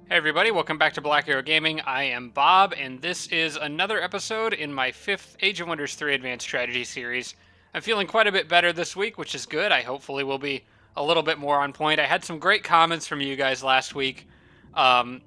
Hey everybody, welcome back to Black Arrow Gaming. I am Bob, and this is another episode in my 5th Age of Wonders 3 Advanced Strategy series. I'm feeling quite a bit better this week, which is good. I hopefully will be a little bit more on point. I had some great comments from you guys last week. Um,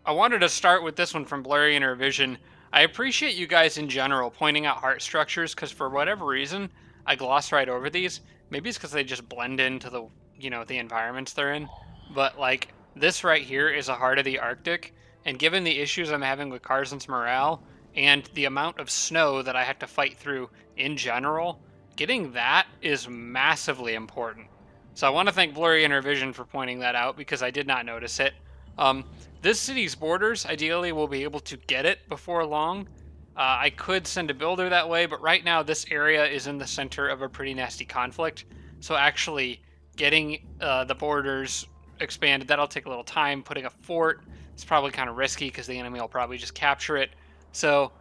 I wanted to start with this one from Blurry Inner Vision. I appreciate you guys in general pointing out heart structures, because for whatever reason, I gloss right over these. Maybe it's because they just blend into the environments they're in. But like, this right here is a heart of the Arctic, and given the issues I'm having with Carson's morale and the amount of snow that I have to fight through in general, getting that is massively important. So I want to thank Blurry Inner Vision for pointing that out because I did not notice it. Um, this city's borders, ideally, will be able to get it before long. I could send a builder that way, but right now this area is in the center of a pretty nasty conflict. So actually getting the borders expanded, that'll take a little time. Putting a fort is probably kind of risky because the enemy will probably just capture it. So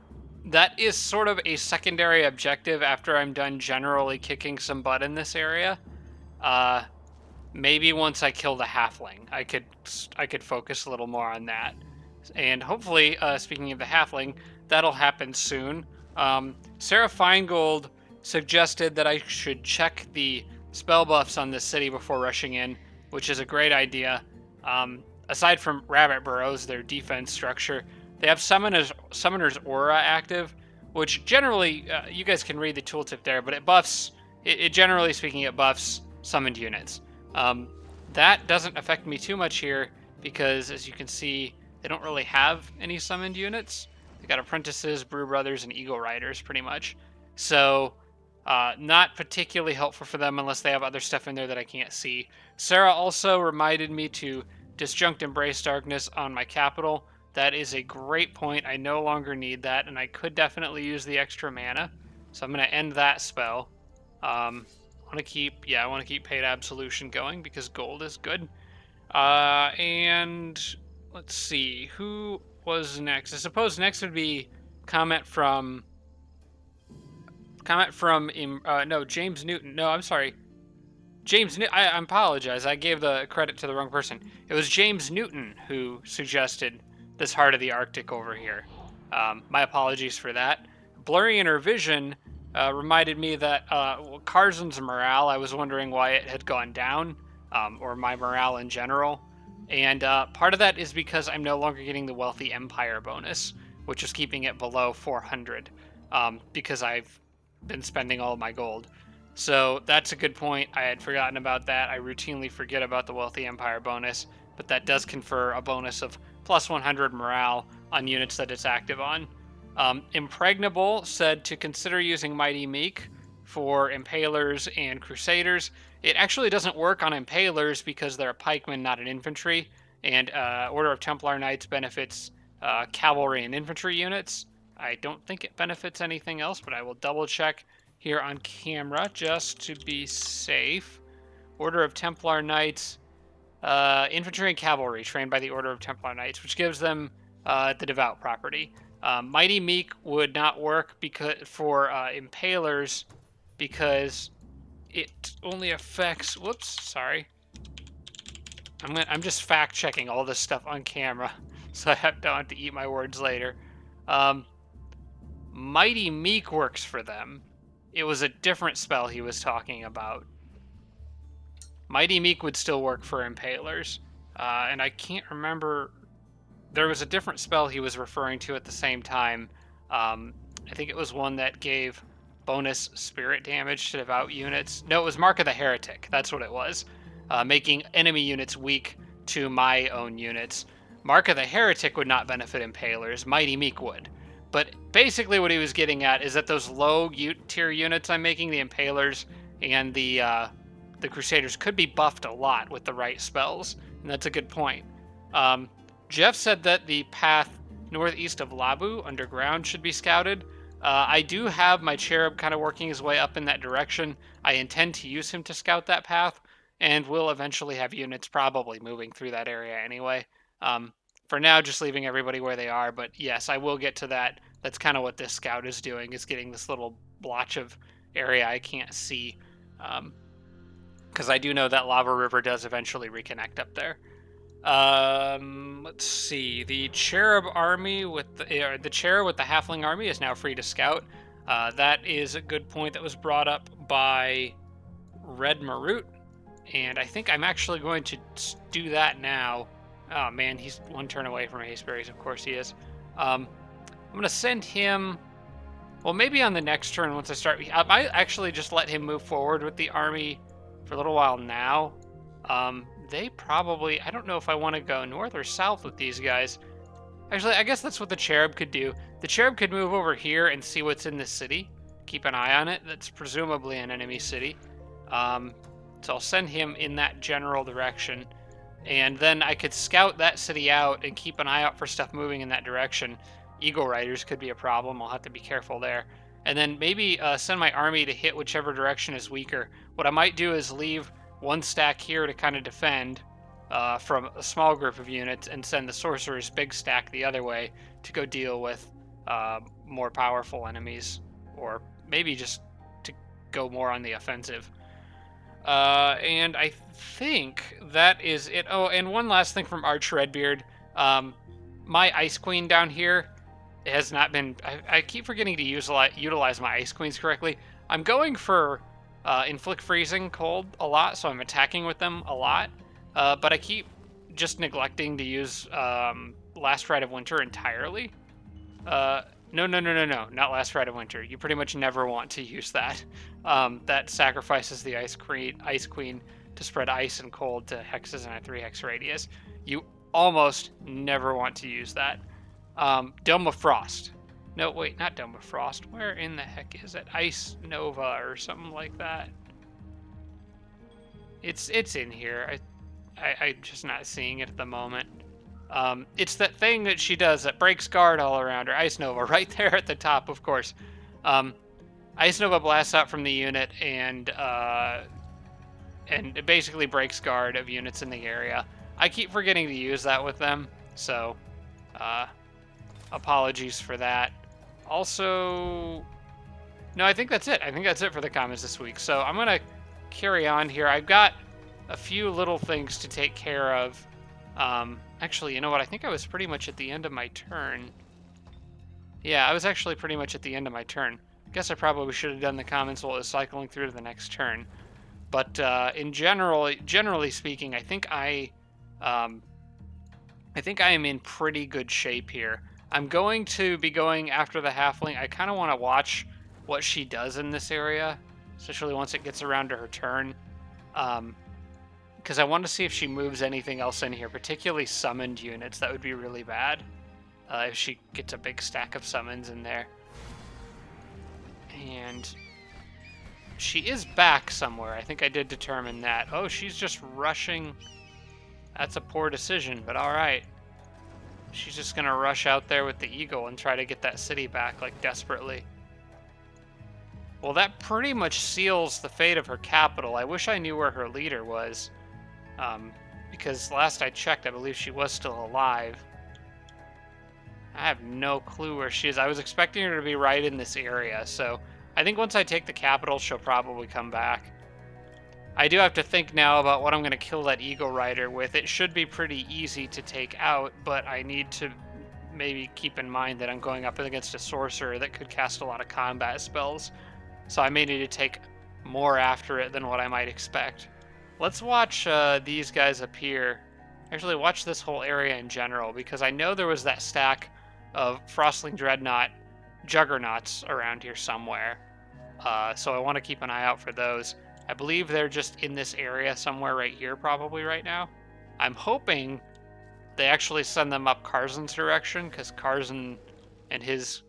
that is sort of a secondary objective after I'm done generally kicking some butt in this area. Uh, Maybe once I kill the halfling, I could focus a little more on that, and hopefully, speaking of the halfling, that'll happen soon. Sarah Feingold suggested that I should check the spell buffs on this city before rushing in, which is a great idea. Aside from rabbit burrows, their defense structure, they have summoner's aura active, which generally you guys can read the tooltip there, but it buffs. It generally speaking, it buffs summoned units. Um, that doesn't affect me too much here because, as you can see, they don't really have any summoned units. They got apprentices, brew brothers, and eagle riders, pretty much. So, not particularly helpful for them unless they have other stuff in there that I can't see. Sarah also reminded me to disjunct Embrace Darkness on my capital. That is a great point. I no longer need that, and I could definitely use the extra mana. So I'm going to end that spell. I want to keep Paid Absolution going because gold is good. And let's see, who was next? I suppose next would be comment from no, James Newton. No, I'm sorry. I apologize. I gave the credit to the wrong person. It was James Newton who suggested this Heart of the Arctic over here. My apologies for that. Blurry Inner Vision reminded me that Carson's morale, I was wondering why it had gone down, or my morale in general. And part of that is because I'm no longer getting the Wealthy Empire bonus, which is keeping it below 400, because I've been spending all of my gold. So that's a good point. I had forgotten about that. I routinely forget about the Wealthy Empire bonus, but that does confer a bonus of plus 100 morale on units that it's active on. Impregnable said to consider using Mighty Meek for Impalers and Crusaders. It actually doesn't work on Impalers because they're a pikeman, not an infantry, and Order of Templar Knights benefits cavalry and infantry units. I don't think it benefits anything else, but I will double check here on camera just to be safe. Order of Templar Knights, infantry and cavalry trained by the Order of Templar Knights, which gives them the devout property. Mighty Meek would not work for Impalers because it only affects. Whoops, sorry. I'm just fact checking all this stuff on camera, so don't have to eat my words later. Mighty Meek works for them. It was a different spell he was talking about. Mighty Meek would still work for Impalers, and I can't remember. There was a different spell he was referring to at the same time. I think it was one that gave bonus spirit damage to devout units. No, it was Mark of the Heretic. That's what it was. Making enemy units weak to my own units. Mark of the Heretic would not benefit Impalers. Mighty Meek would. But basically what he was getting at is that those low tier units I'm making, the Impalers and the Crusaders, could be buffed a lot with the right spells. And that's a good point. Jeff said that the path northeast of Labu underground should be scouted. I do have my cherub kind of working his way up in that direction. I intend to use him to scout that path, and we'll eventually have units probably moving through that area anyway. For now, just leaving everybody where they are, but yes, I will get to that. That's kind of what this scout is doing, is getting this little blotch of area I can't see. Because I do know that Lava River does eventually reconnect up there. Let's see. The cherub army with the cherub with the halfling army is now free to scout. That is a good point that was brought up by Red Marut, and I think I'm actually going to do that now. Oh man, he's one turn away from Hasteberries. Of course he is. I'm gonna send him. Well, maybe on the next turn once I start. I might actually just let him move forward with the army for a little while now. They probably. I don't know if I want to go north or south with these guys. Actually, I guess that's what the cherub could do. The cherub could move over here and see what's in the city. Keep an eye on it. That's presumably an enemy city. So I'll send him in that general direction. And then I could scout that city out and keep an eye out for stuff moving in that direction. Eagle Riders could be a problem. I'll have to be careful there. And then maybe send my army to hit whichever direction is weaker. What I might do is leave one stack here to kind of defend from a small group of units and send the sorcerer's big stack the other way to go deal with more powerful enemies, or maybe just to go more on the offensive. And I think that is it. Oh, and one last thing from Arch Redbeard. My Ice Queen down here has not been... I keep forgetting to utilize my Ice Queens correctly. I'm going for Inflict Freezing Cold a lot, so I'm attacking with them a lot. But I keep just neglecting to use Last Rite of Winter entirely. No, not Last Rite of Winter. You pretty much never want to use that. That sacrifices the Ice Queen to spread ice and cold to hexes in a 3-hex radius. You almost never want to use that. Dome of Frost. No, wait, not Dome of Frost. Where in the heck is it? Ice Nova or something like that. It's in here. I'm just not seeing it at the moment. It's that thing that she does that breaks guard all around her. Ice Nova, right there at the top, of course. Ice Nova blasts out from the unit and it basically breaks guard of units in the area. I keep forgetting to use that with them, so apologies for that. Also, no, I think that's it. I think that's it for the comments this week. So I'm gonna carry on here. I've got a few little things to take care of. Actually, you know what? I think I was pretty much at the end of my turn. Yeah, I was actually pretty much at the end of my turn. I guess I probably should have done the comments while it was cycling through to the next turn. But generally speaking, I think I am in pretty good shape here. I'm going to be going after the halfling. I kind of want to watch what she does in this area, especially once it gets around to her turn. Because I want to see if she moves anything else in here, particularly summoned units. That would be really bad if she gets a big stack of summons in there. And she is back somewhere. I think I did determine that. Oh, she's just rushing. That's a poor decision, but all right. She's just going to rush out there with the eagle and try to get that city back, like, desperately. Well, that pretty much seals the fate of her capital. I wish I knew where her leader was. Because last I checked, I believe she was still alive. I have no clue where she is. I was expecting her to be right in this area, so I think once I take the capital, she'll probably come back. I do have to think now about what I'm going to kill that Eagle Rider with. It should be pretty easy to take out, but I need to maybe keep in mind that I'm going up against a sorcerer that could cast a lot of combat spells, so I may need to take more after it than what I might expect. Let's watch these guys up here. Actually, watch this whole area in general, because I know there was that stack of Frostling dreadnought juggernauts around here somewhere. So I want to keep an eye out for those. I believe they're just in this area somewhere right here, probably right now. I'm hoping they actually send them up Karzen's direction, because Karzen and his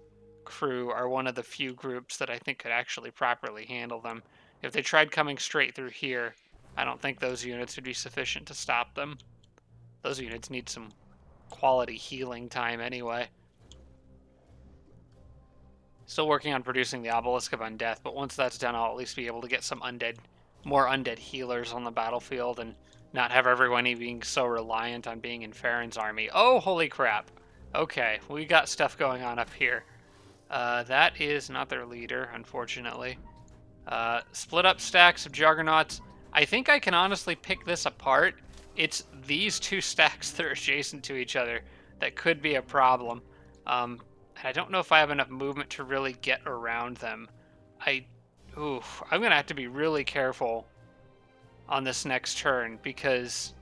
crew are one of the few groups that I think could actually properly handle them. If they tried coming straight through here, I don't think those units would be sufficient to stop them. Those units need some quality healing time anyway. Still working on producing the Obelisk of Undeath, but once that's done, I'll at least be able to get some more undead healers on the battlefield and not have everyone being so reliant on being in Farron's army. Oh, holy crap. Okay, we got stuff going on up here. That is not their leader, unfortunately. Split up stacks of Juggernauts. I think I can honestly pick this apart it's these two stacks that are adjacent to each other that could be a problem. And I don't know if I have enough movement to really get around them. I'm going to have to be really careful on this next turn because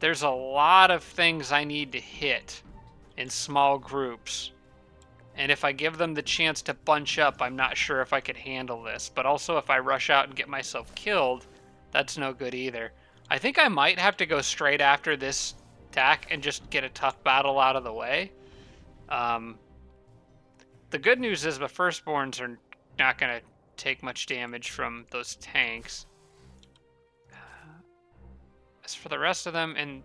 there's a lot of things I need to hit in small groups. And if I give them the chance to bunch up, I'm not sure if I could handle this. But also, if I rush out and get myself killed, that's no good either. I think I might have to go straight after this attack and just get a tough battle out of the way. The good news is the firstborns are not going to take much damage from those tanks. As for the rest of them, and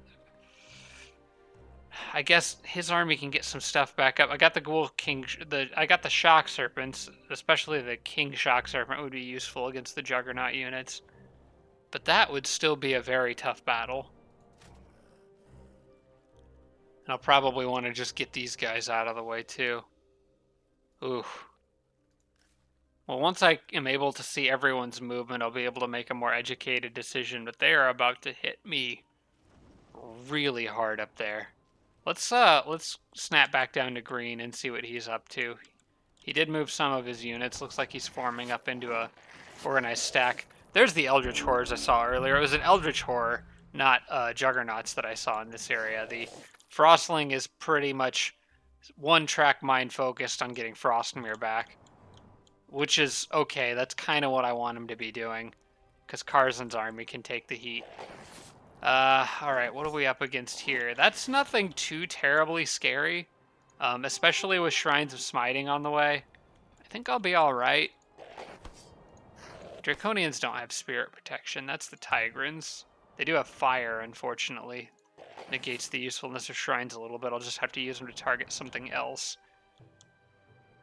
I guess his army can get some stuff back up. I got the Ghoul King, I got the Shock Serpents, especially the King Shock Serpent would be useful against the Juggernaut units. But that would still be a very tough battle. And I'll probably want to just get these guys out of the way too. Oof. Well, once I am able to see everyone's movement, I'll be able to make a more educated decision, but they are about to hit me really hard up there. Let's snap back down to green and see what he's up to. He did move some of his units. Looks like he's forming up into a organized stack. There's the Eldritch Horrors I saw earlier. It was an Eldritch Horror, not Juggernauts that I saw in this area. The Frostling is pretty much one-track mind focused on getting Frostmere back, which is okay. That's kind of what I want him to be doing, because Karzan's army can take the heat. Alright, what are we up against here? That's nothing too terribly scary, especially with Shrines of Smiting on the way. I think I'll be alright. Draconians don't have spirit protection. That's the Tigrans. They do have fire, unfortunately. Negates the usefulness of shrines a little bit. I'll just have to use them to target something else.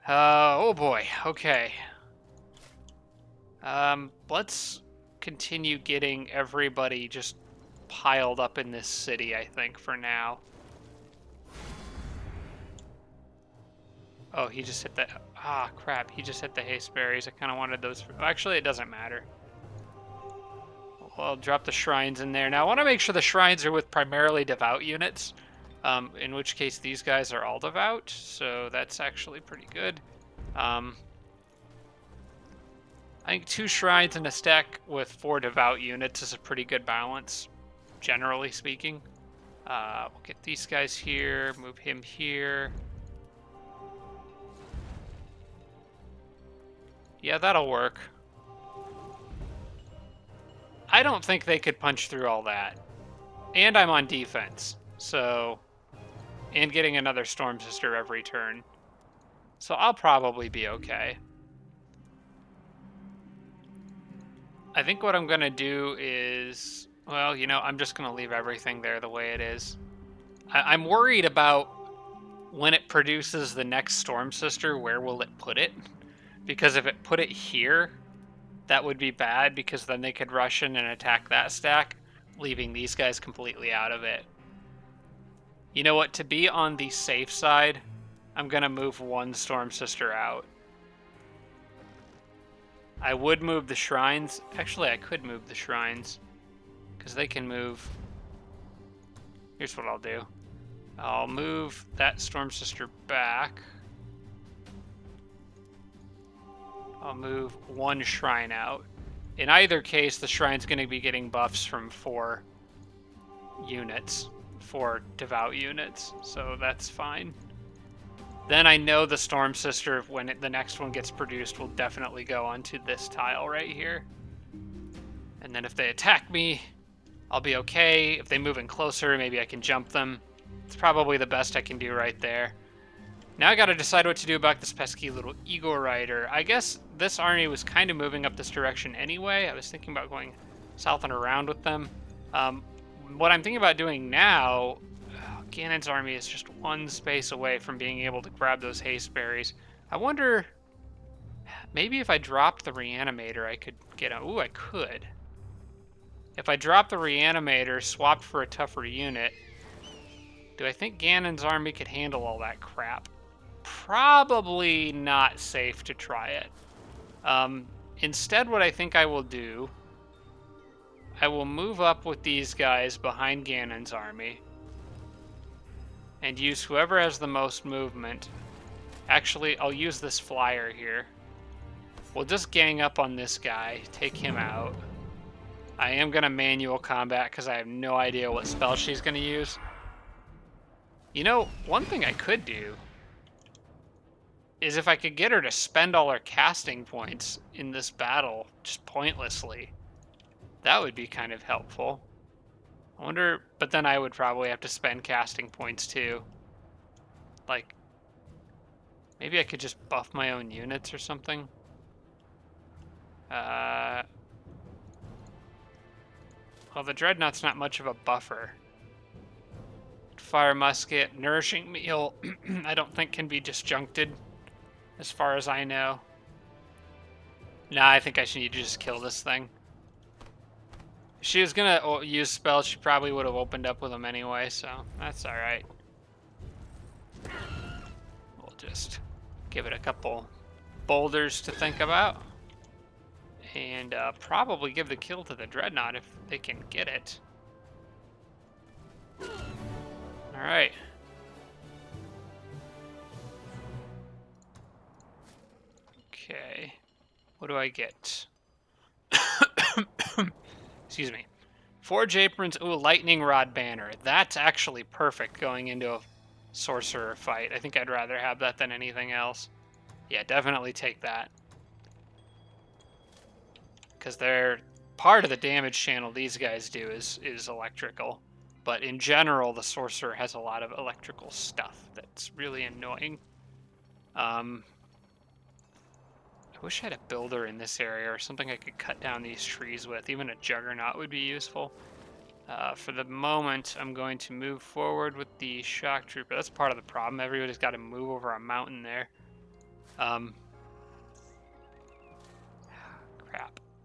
Oh boy. Okay. Let's continue getting everybody just piled up in this city, I think, for now. Oh, he just hit the... Ah, crap. He just hit the haste berries. I kind of wanted those... Actually, it doesn't matter. Well, I'll drop the shrines in there. Now, I want to make sure the shrines are with primarily devout units, in which case these guys are all devout, so that's actually pretty good. I think 2 shrines in a stack with 4 devout units is a pretty good balance, generally speaking. We'll get these guys here, move him here. Yeah, that'll work. I don't think they could punch through all that. And I'm on defense, so... And getting another Storm Sister every turn. So I'll probably be okay. I think what I'm going to do is... Well, you know, I'm just going to leave everything there the way it is. I'm worried about when it produces the next Storm Sister, where will it put it? Because if it put it here, that would be bad, because then they could rush in and attack that stack, leaving these guys completely out of it. You know what? To be on the safe side, I'm going to move 1 Storm Sister out. I would move the shrines. Actually, I could move the shrines, because they can move. Here's what I'll do. I'll move that Storm Sister back. I'll move 1 shrine out. In either case, the shrine's going to be getting buffs from 4 units, 4 devout units, so that's fine. Then I know the Storm Sister, when the next one gets produced, will definitely go onto this tile right here. And then if they attack me, I'll be okay. If they move in closer, maybe I can jump them. It's probably the best I can do right there. Now I gotta decide what to do about this pesky little Eagle Rider. I guess this army was kind of moving up this direction anyway. I was thinking about going south and around with them. What I'm thinking about doing now, Ganon's army is just 1 space away from being able to grab those haste berries. I wonder, maybe if I dropped the Reanimator, I could get a... Ooh, I could. If I dropped the Reanimator, swapped for a tougher unit, do I think Ganon's army could handle all that crap? Probably not safe to try it. Instead, what I think I will do, I will move up with these guys behind Ganon's army and use whoever has the most movement. Actually, I'll use this flyer here. We'll just gang up on this guy, take him out. I am going to manual combat because I have no idea what spell she's going to use. You know, one thing I could do is if I could get her to spend all her casting points in this battle just pointlessly, that would be kind of helpful. I wonder, but then I would probably have to spend casting points too. Like, maybe I could just buff my own units or something. Well, the dreadnought's not much of a buffer. Fire musket, nourishing meal, I don't think can be disjuncted, as far as I know. Nah, I think I should need to just kill this thing. If she was gonna use spells, she probably would have opened up with them anyway, so that's alright. We'll just give it a couple boulders to think about. And probably give the kill to the dreadnought if they can get it. Alright. Okay. What do I get? Excuse me. Forge aprons. Ooh, lightning rod banner. That's actually perfect going into a sorcerer fight. I think I'd rather have that than anything else. Yeah, definitely take that. Because they're part of the damage channel these guys do is electrical. But in general, the sorcerer has a lot of electrical stuff that's really annoying. I wish I had a builder in this area or something I could cut down these trees with. Even a juggernaut would be useful. For the moment, I'm going to move forward with the shock trooper. That's part of the problem. Everybody's got to move over a mountain there. Crap.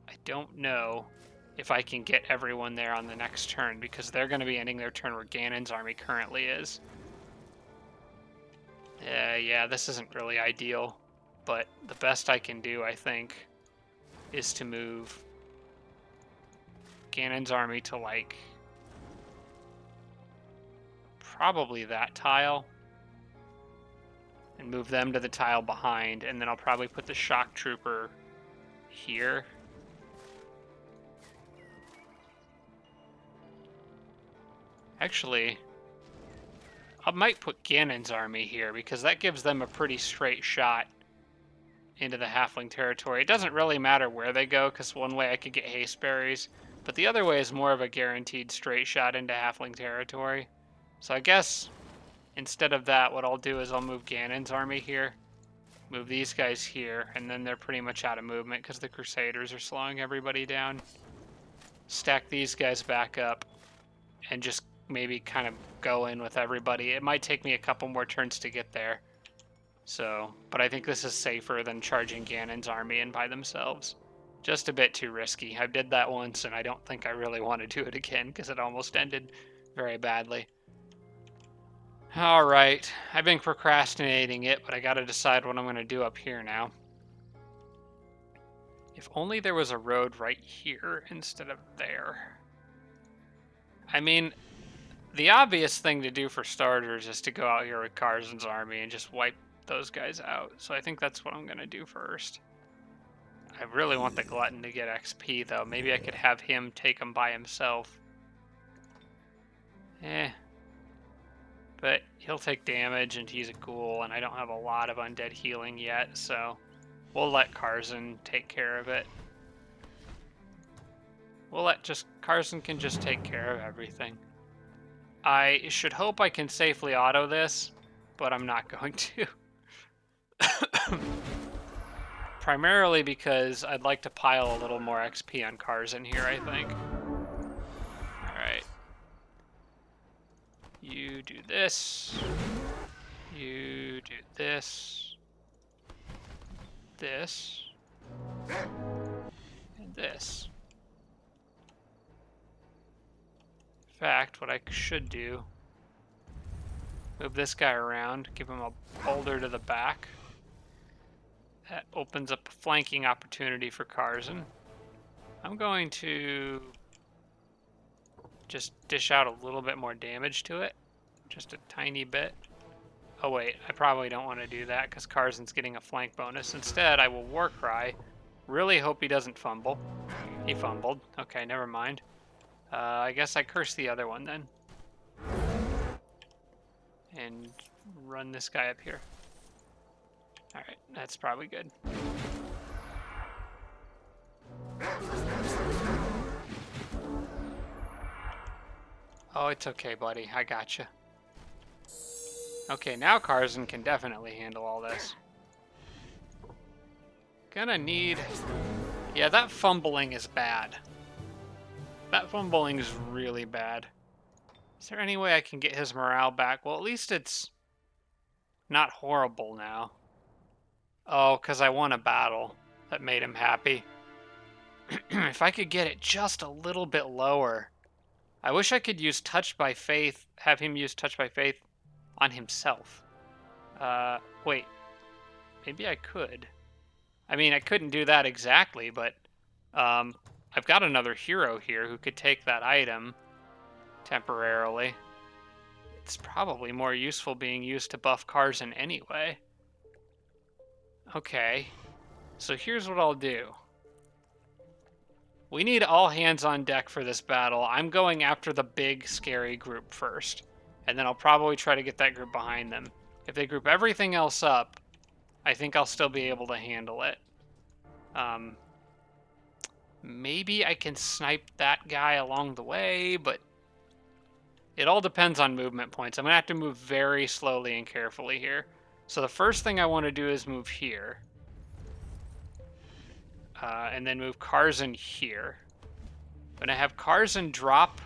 I don't know if I can get everyone there on the next turn, because they're going to be ending their turn where Ganon's army currently is. Yeah, this isn't really ideal, but the best I can do, I think, is to move Ganon's army to, like, probably that tile, and move them to the tile behind, and then I'll probably put the shock trooper here. Actually, I might put Ganon's army here, because that gives them a pretty straight shot into the halfling territory. It doesn't really matter where they go, because one way I could get haste berries, but the other way is more of a guaranteed straight shot into halfling territory. So I guess instead of that, what I'll do is I'll move Ganon's army here, move these guys here, and then they're pretty much out of movement because the Crusaders are slowing everybody down. Stack these guys back up, and just maybe kind of go in with everybody. It might take me a couple more turns to get there. So, but I think this is safer than charging Ganon's army in by themselves. Just a bit too risky. I did that once, and I don't think I really want to do it again, because it almost ended very badly. Alright, I've been procrastinating it, but I gotta decide what I'm gonna do up here now. If only there was a road right here instead of there. I mean, the obvious thing to do for starters is to go out here with Karzen's army and just wipe those guys out. So I think that's what I'm going to do first. I really want the Glutton to get XP, though. Maybe I could have him take them by himself. But he'll take damage, and he's a ghoul, and I don't have a lot of undead healing yet, so we'll let Karzen take care of it. Karzen can just take care of everything. I should hope I can safely auto this, but I'm not going to. Primarily because I'd like to pile a little more XP on Karzen here, I think. Alright. You do this. You do this. This. And this. In fact, what I should do, move this guy around, give him a boulder to the back. That opens up a flanking opportunity for Karzen. I'm going to just dish out a little bit more damage to it. Just a tiny bit. Oh wait, I probably don't want to do that because Karzen's getting a flank bonus. Instead, I will Warcry. Really hope he doesn't fumble. He fumbled. Okay, never mind. I guess I curse the other one then. And run this guy up here. Alright, that's probably good. Oh, it's okay, buddy. I gotcha. Okay, now Karzen can definitely handle all this. Gonna need... Yeah, that fumbling is bad. That fumbling is really bad. Is there any way I can get his morale back? Well, at least it's not horrible now. Oh, because I won a battle. That made him happy. If I could get it just a little bit lower. I wish I could use Touched by Faith, have him use Touched by Faith on himself. Wait. Maybe I could. I mean, I couldn't do that exactly, but I've got another hero here who could take that item temporarily. It's probably more useful being used to buff Karzen anyway. Okay. So here's what I'll do. We need all hands on deck for this battle. I'm going after the big, scary group first. And then I'll probably try to get that group behind them. If they group everything else up, I think I'll still be able to handle it. Maybe I can snipe that guy along the way, but it all depends on movement points. I'm going to have to move very slowly and carefully here. So the first thing I want to do is move here. And then move Karzen here. I'm going to have Karzen drop...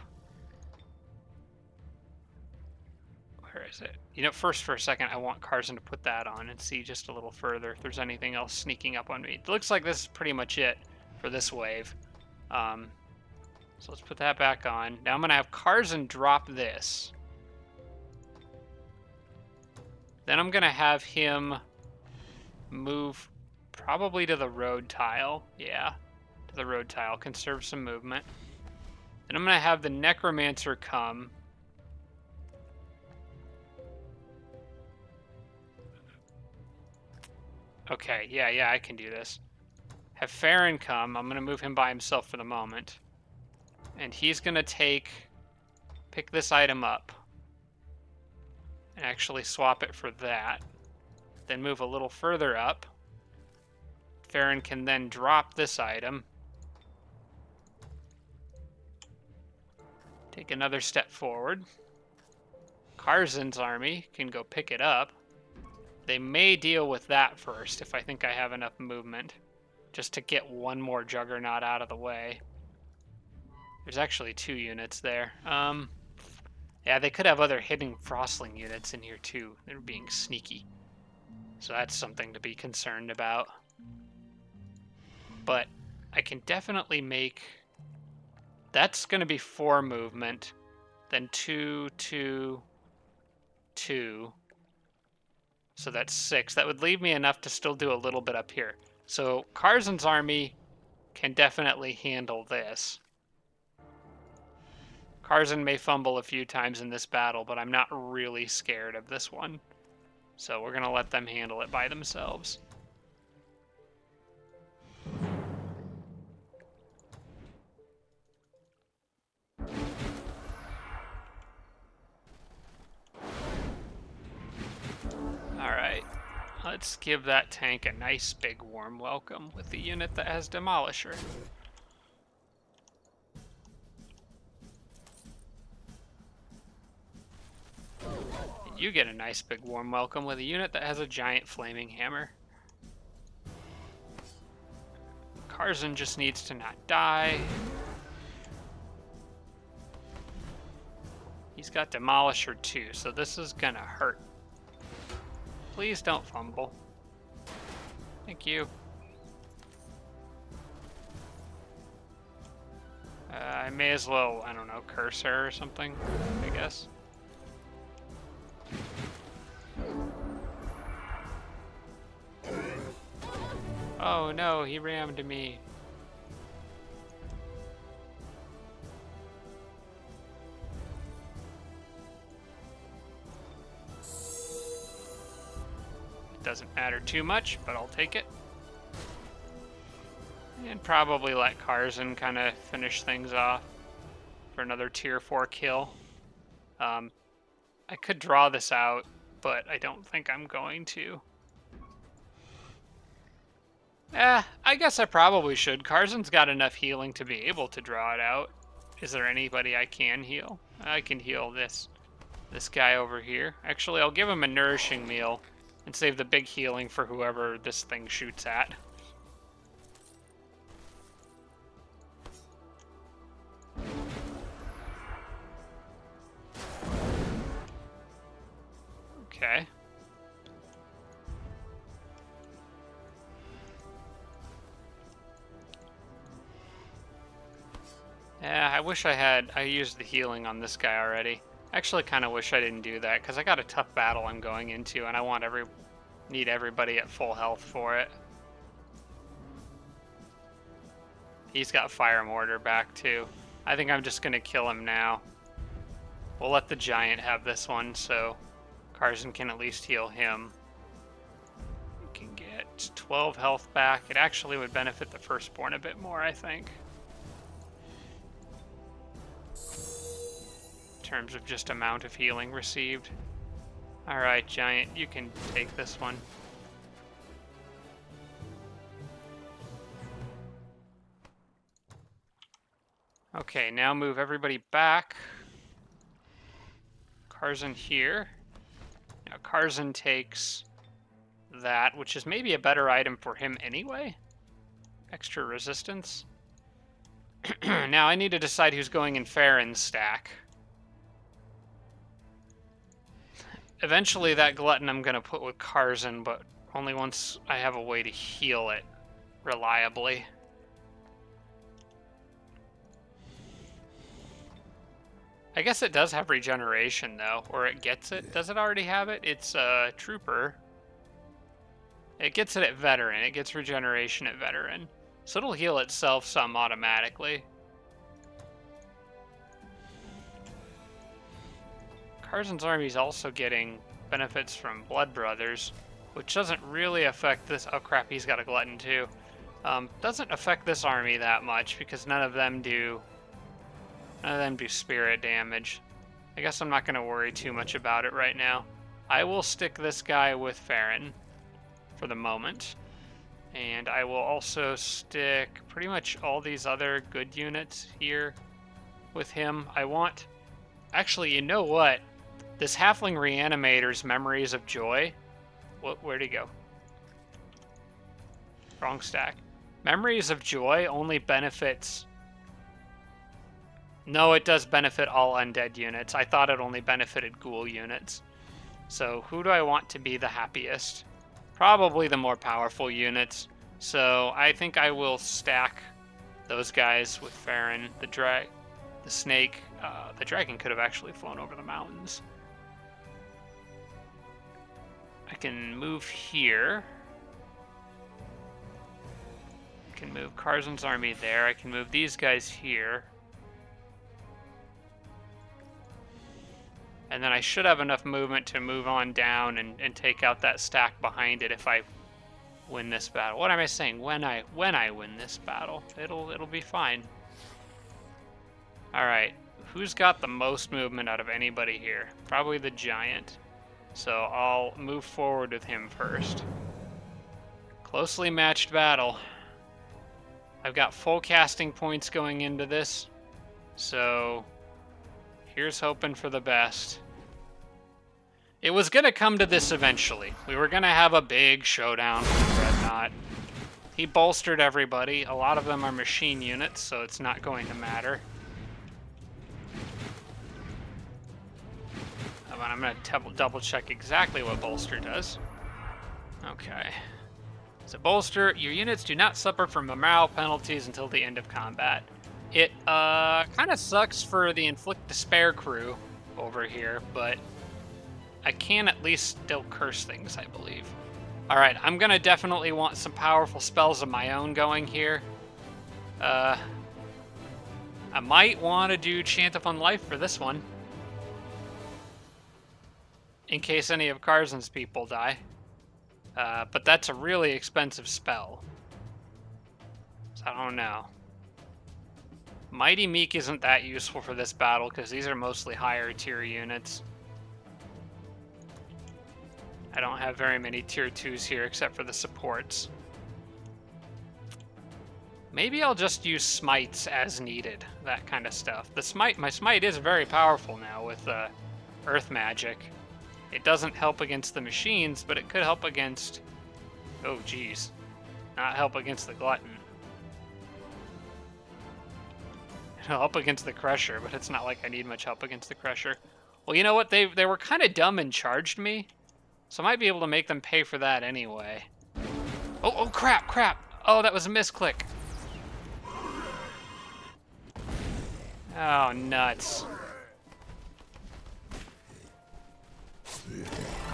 Where is it? You know, first for a second, I want Karzen to put that on and see just a little further if there's anything else sneaking up on me. It looks like this is pretty much it for this wave. So let's put that back on. Now I'm going to have Karzen drop this. Then I'm going to have him move probably to the road tile. Yeah, to the road tile. Conserve some movement. Then I'm going to have the Necromancer come. Okay, yeah, I can do this. Have Farron come. I'm going to move him by himself for the moment. And he's going to pick this item up. And actually swap it for that. Then move a little further up. Farron can then drop this item. Take another step forward. Karzen's army can go pick it up. They may deal with that first if I think I have enough movement. Just to get one more Juggernaut out of the way. There's actually 2 units there. Yeah, they could have other hidden Frostling units in here too. They're being sneaky. So that's something to be concerned about. But I can definitely make... That's going to be 4 movement. Then 2, 2, 2. So that's 6. That would leave me enough to still do a little bit up here. So Karzen's army can definitely handle this. Karzen may fumble a few times in this battle, but I'm not really scared of this one. So we're going to let them handle it by themselves. Alright, let's give that tank a nice big warm welcome with the unit that has Demolisher. You get a nice big warm welcome with a unit that has a giant flaming hammer. Karzen just needs to not die. He's got Demolisher too, so this is gonna hurt. Please don't fumble. Thank you. I may as well, I don't know, curse her or something, I guess. Oh no, he rammed me. doesn't matter too much, but I'll take it. And probably let Karzan kind of finish things off for another tier 4 kill. I could draw this out, but I don't think I'm going to. I guess I probably should. Karzan's got enough healing to be able to draw it out. Is there anybody I can heal? I can heal this guy over here. Actually, I'll give him a nourishing meal and save the big healing for whoever this thing shoots at. Okay. Yeah, I wish I used the healing on this guy already. Actually, kind of wish I didn't do that, because I got a tough battle I'm going into, and I want need everybody at full health for it. He's got Fire Mortar back, too. I think I'm just going to kill him now. We'll let the Giant have this one, so Karzan can at least heal him. We can get 12 health back. It actually would benefit the Firstborn a bit more, I think. In terms of just amount of healing received. Alright, Giant, you can take this one. Okay, now move everybody back. Karzan here. Now Karzan takes that, which is maybe a better item for him anyway. Extra resistance. Now I need to decide who's going in Farron's stack. Eventually that Glutton I'm going to put with Karzan, but only once I have a way to heal it reliably. I guess it does have regeneration, though, or it gets it. Does it already have it? It's a Trooper. It gets it at Veteran. It gets regeneration at Veteran. So it'll heal itself some automatically. Karzan's army is also getting benefits from Blood Brothers, which doesn't really affect this. Oh crap, he's got a Glutton too. Doesn't affect this army that much because none of them do spirit damage. I guess I'm not going to worry too much about it right now. I will stick this guy with Farron for the moment. And I will also stick pretty much all these other good units here with him. Actually, you know what? This Halfling Reanimator's Memories of Joy. Where'd he go? Wrong stack. Memories of Joy only benefits... No, it does benefit all undead units. I thought it only benefited ghoul units. So who do I want to be the happiest? Probably the more powerful units. So I think I will stack those guys with Farron. The snake. The dragon could have actually flown over the mountains. I can move here. I can move Karzan's army there. I can move these guys here. And then I should have enough movement to move on down and take out that stack behind it if I win this battle. What am I saying? When I win this battle, it'll be fine. All right, who's got the most movement out of anybody here? Probably the Giant. So I'll move forward with him first. Closely matched battle. I've got full casting points going into this, so here's hoping for the best. It was going to come to this eventually. We were going to have a big showdown with Dreadnought. He bolstered everybody. A lot of them are machine units, so it's not going to matter. I'm going to double check exactly what bolster does. Okay. So bolster, your units do not suffer from morale penalties until the end of combat. It kind of sucks for the Inflict Despair crew over here, but I can at least still curse things, I believe. Alright, I'm going to definitely want some powerful spells of my own going here. I might want to do Chant of Unlife for this one, in case any of Karzan's people die. But that's a really expensive spell. So I don't know. Mighty Meek isn't that useful for this battle because these are mostly higher tier units. I don't have very many tier 2s here except for the supports. Maybe I'll just use smites as needed, that kind of stuff. My smite is very powerful now with earth magic. It doesn't help against the machines, but it could help against... Oh, geez. Not help against the glutton. It'll help against the crusher, but it's not like I need much help against the crusher. Well, you know what? They were kind of dumb and charged me, so I might be able to make them pay for that anyway. Oh, crap. Oh, that was a misclick. Oh, nuts.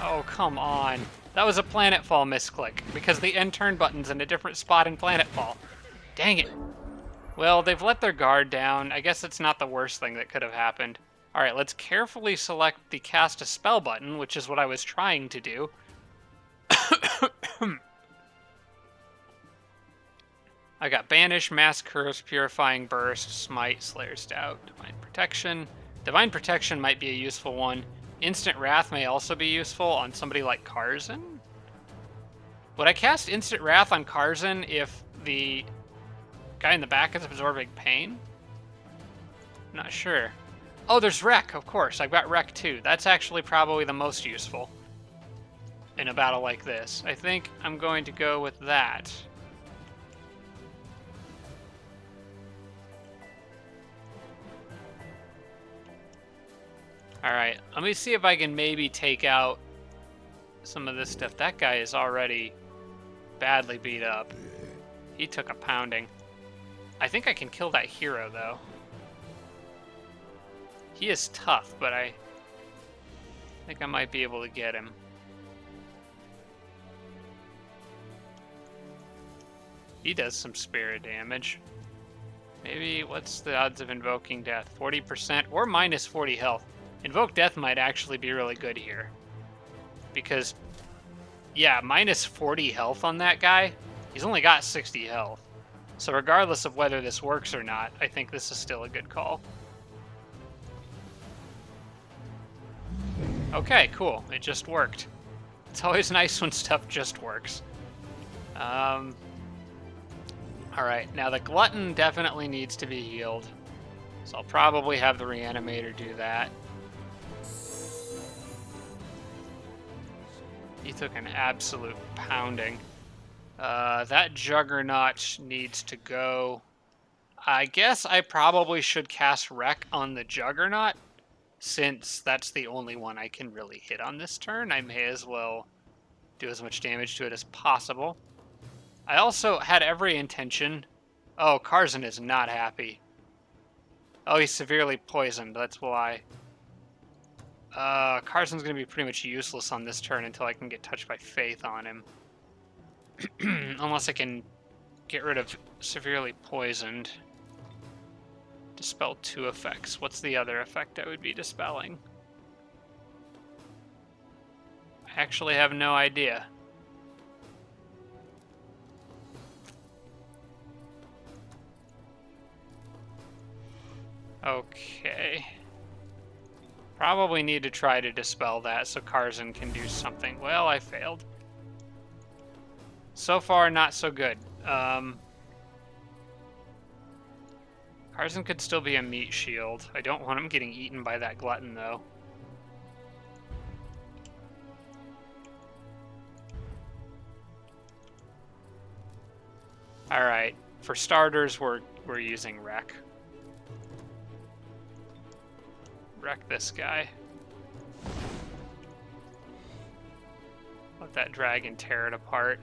Oh, come on. That was a planetfall misclick, because the end turn button's in a different spot in planetfall. Dang it. Well, they've let their guard down. I guess it's not the worst thing that could have happened. Alright, let's carefully select the cast a spell button, which is what I was trying to do. I got Banish, Mass Curse, Purifying Burst, Smite, Slayer's Doubt, Divine Protection. Divine Protection might be a useful one. Instant Wrath may also be useful on somebody like Karzan. Would I cast Instant Wrath on Karzan if the guy in the back is absorbing pain? I'm not sure. Oh, there's Wreck, of course. I've got Wreck too. That's actually probably the most useful in a battle like this. I think I'm going to go with that. Alright, let me see if I can maybe take out some of this stuff. That guy is already badly beat up. He took a pounding. I think I can kill that hero, though. He is tough, but I think I might be able to get him. He does some spirit damage. Maybe, what's the odds of invoking death? 40% or minus 40 health. Invoke Death might actually be really good here. Because, yeah, minus 40 health on that guy. He's only got 60 health. So regardless of whether this works or not, I think this is still a good call. Okay, cool. It just worked. It's always nice when stuff just works. Alright, now the Glutton definitely needs to be healed. So I'll probably have the Reanimator do that. He took an absolute pounding. That Juggernaut needs to go. I guess I probably should cast Wreck on the Juggernaut, since that's the only one I can really hit on this turn. I may as well do as much damage to it as possible. I also had every intention... Oh, Karzan is not happy. Oh, he's severely poisoned, that's why. Karzan's going to be pretty much useless on this turn until I can get touched by Faith on him. Unless I can get rid of severely poisoned. Dispel 2 effects. What's the other effect I would be dispelling? I actually have no idea. Okay. Probably need to try to dispel that so Karzan can do something. Well, I failed. So far, not so good. Karzan could still be a meat shield. I don't want him getting eaten by that glutton, though. Alright, for starters, we're using Wreck. Wreck this guy. Let that dragon tear it apart.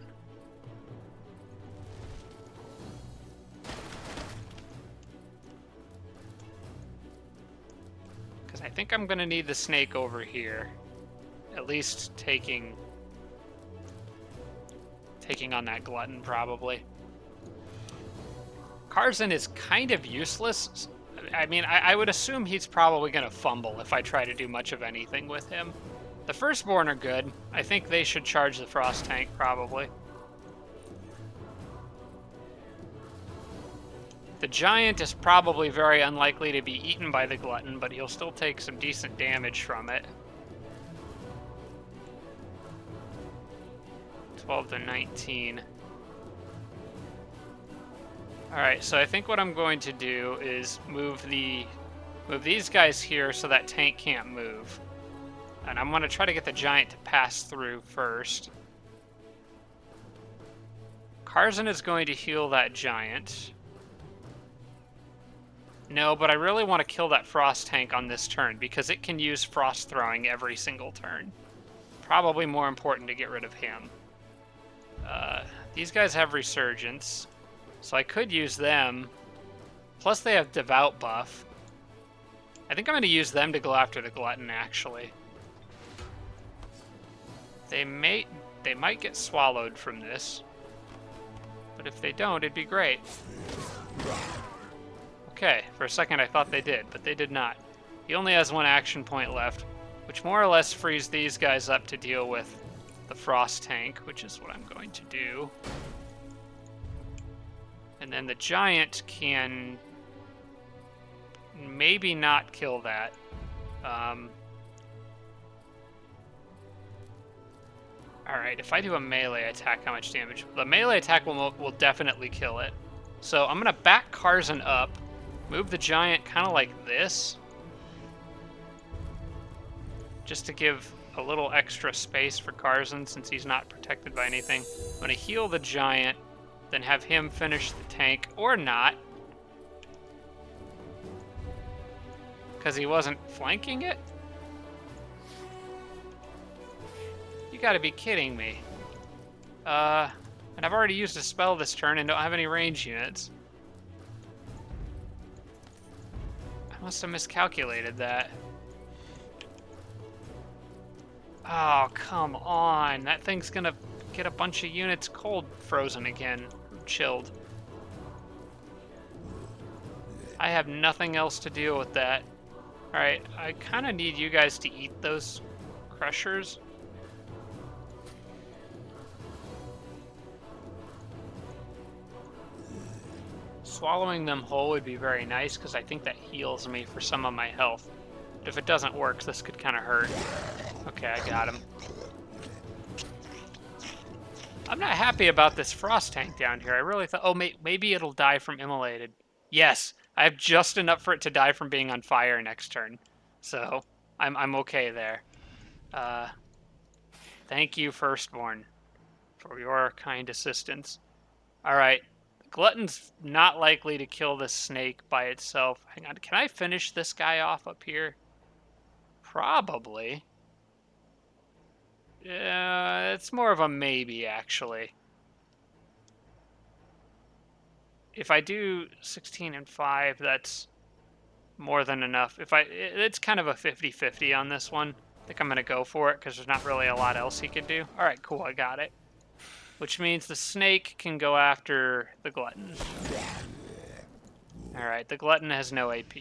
Because I think I'm going to need the snake over here. At least taking on that glutton, probably. Karzan is kind of useless. I mean, I would assume he's probably going to fumble if I try to do much of anything with him. The Firstborn are good. I think they should charge the Frost tank, probably. The Giant is probably very unlikely to be eaten by the Glutton, but he'll still take some decent damage from it. 12 to 19. Alright, so I think what I'm going to do is move these guys here so that tank can't move. And I'm going to try to get the Giant to pass through first. Karzan is going to heal that Giant. No, but I really want to kill that Frost tank on this turn because it can use Frost throwing every single turn. Probably more important to get rid of him. These guys have Resurgence, so I could use them. Plus they have Devout buff. I think I'm going to use them to go after the Glutton, actually. They might get swallowed from this. But if they don't, it'd be great. Okay, for a second I thought they did, but they did not. He only has one action point left, which more or less frees these guys up to deal with the Frost tank, which is what I'm going to do. And then the Giant can maybe not kill that. Alright, if I do a melee attack, how much damage? The melee attack will definitely kill it. So I'm going to back Karzan up, move the Giant kind of like this, just to give a little extra space for Karzan since he's not protected by anything. I'm going to heal the Giant, then have him finish the tank, or not, because he wasn't flanking it? You gotta be kidding me. And I've already used a spell this turn and don't have any range units. I must have miscalculated that. Oh, come on. That thing's gonna get a bunch of units cold frozen again. Chilled. I have nothing else to deal with that. Alright, I kind of need you guys to eat those crushers. Swallowing them whole would be very nice because I think that heals me for some of my health. But if it doesn't work, this could kind of hurt. Okay, I got him. I'm not happy about this Frost tank down here. I really thought, oh, maybe it'll die from immolated. Yes, I have just enough for it to die from being on fire next turn. So, I'm okay there. Thank you, Firstborn, for your kind assistance. Alright, Glutton's not likely to kill this snake by itself. Hang on, can I finish this guy off up here? Probably. It's more of a maybe, actually. If I do 16 and 5, that's more than enough. It's kind of a 50-50 on this one. I think I'm going to go for it because there's not really a lot else he could do. All right, cool, I got it. Which means the snake can go after the Glutton. All right, the Glutton has no AP.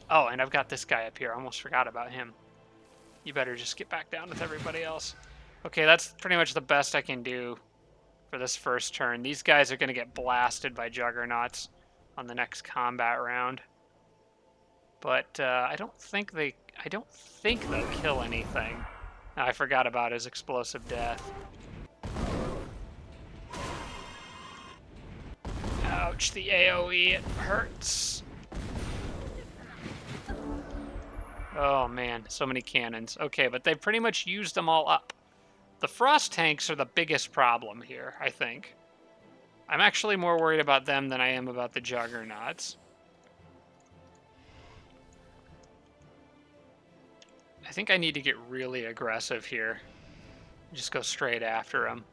Oh, and I've got this guy up here. I almost forgot about him. You better just get back down with everybody else. Okay, that's pretty much the best I can do for this first turn. These guys are going to get blasted by Juggernauts on the next combat round. But I don't think they'll kill anything. Oh, I forgot about his explosive death. Ouch, the AoE, it hurts. Oh man, so many cannons. Okay, but they've pretty much used them all up. The Frost tanks are the biggest problem here, I think. I'm actually more worried about them than I am about the Juggernauts. I think I need to get really aggressive here. Just go straight after him.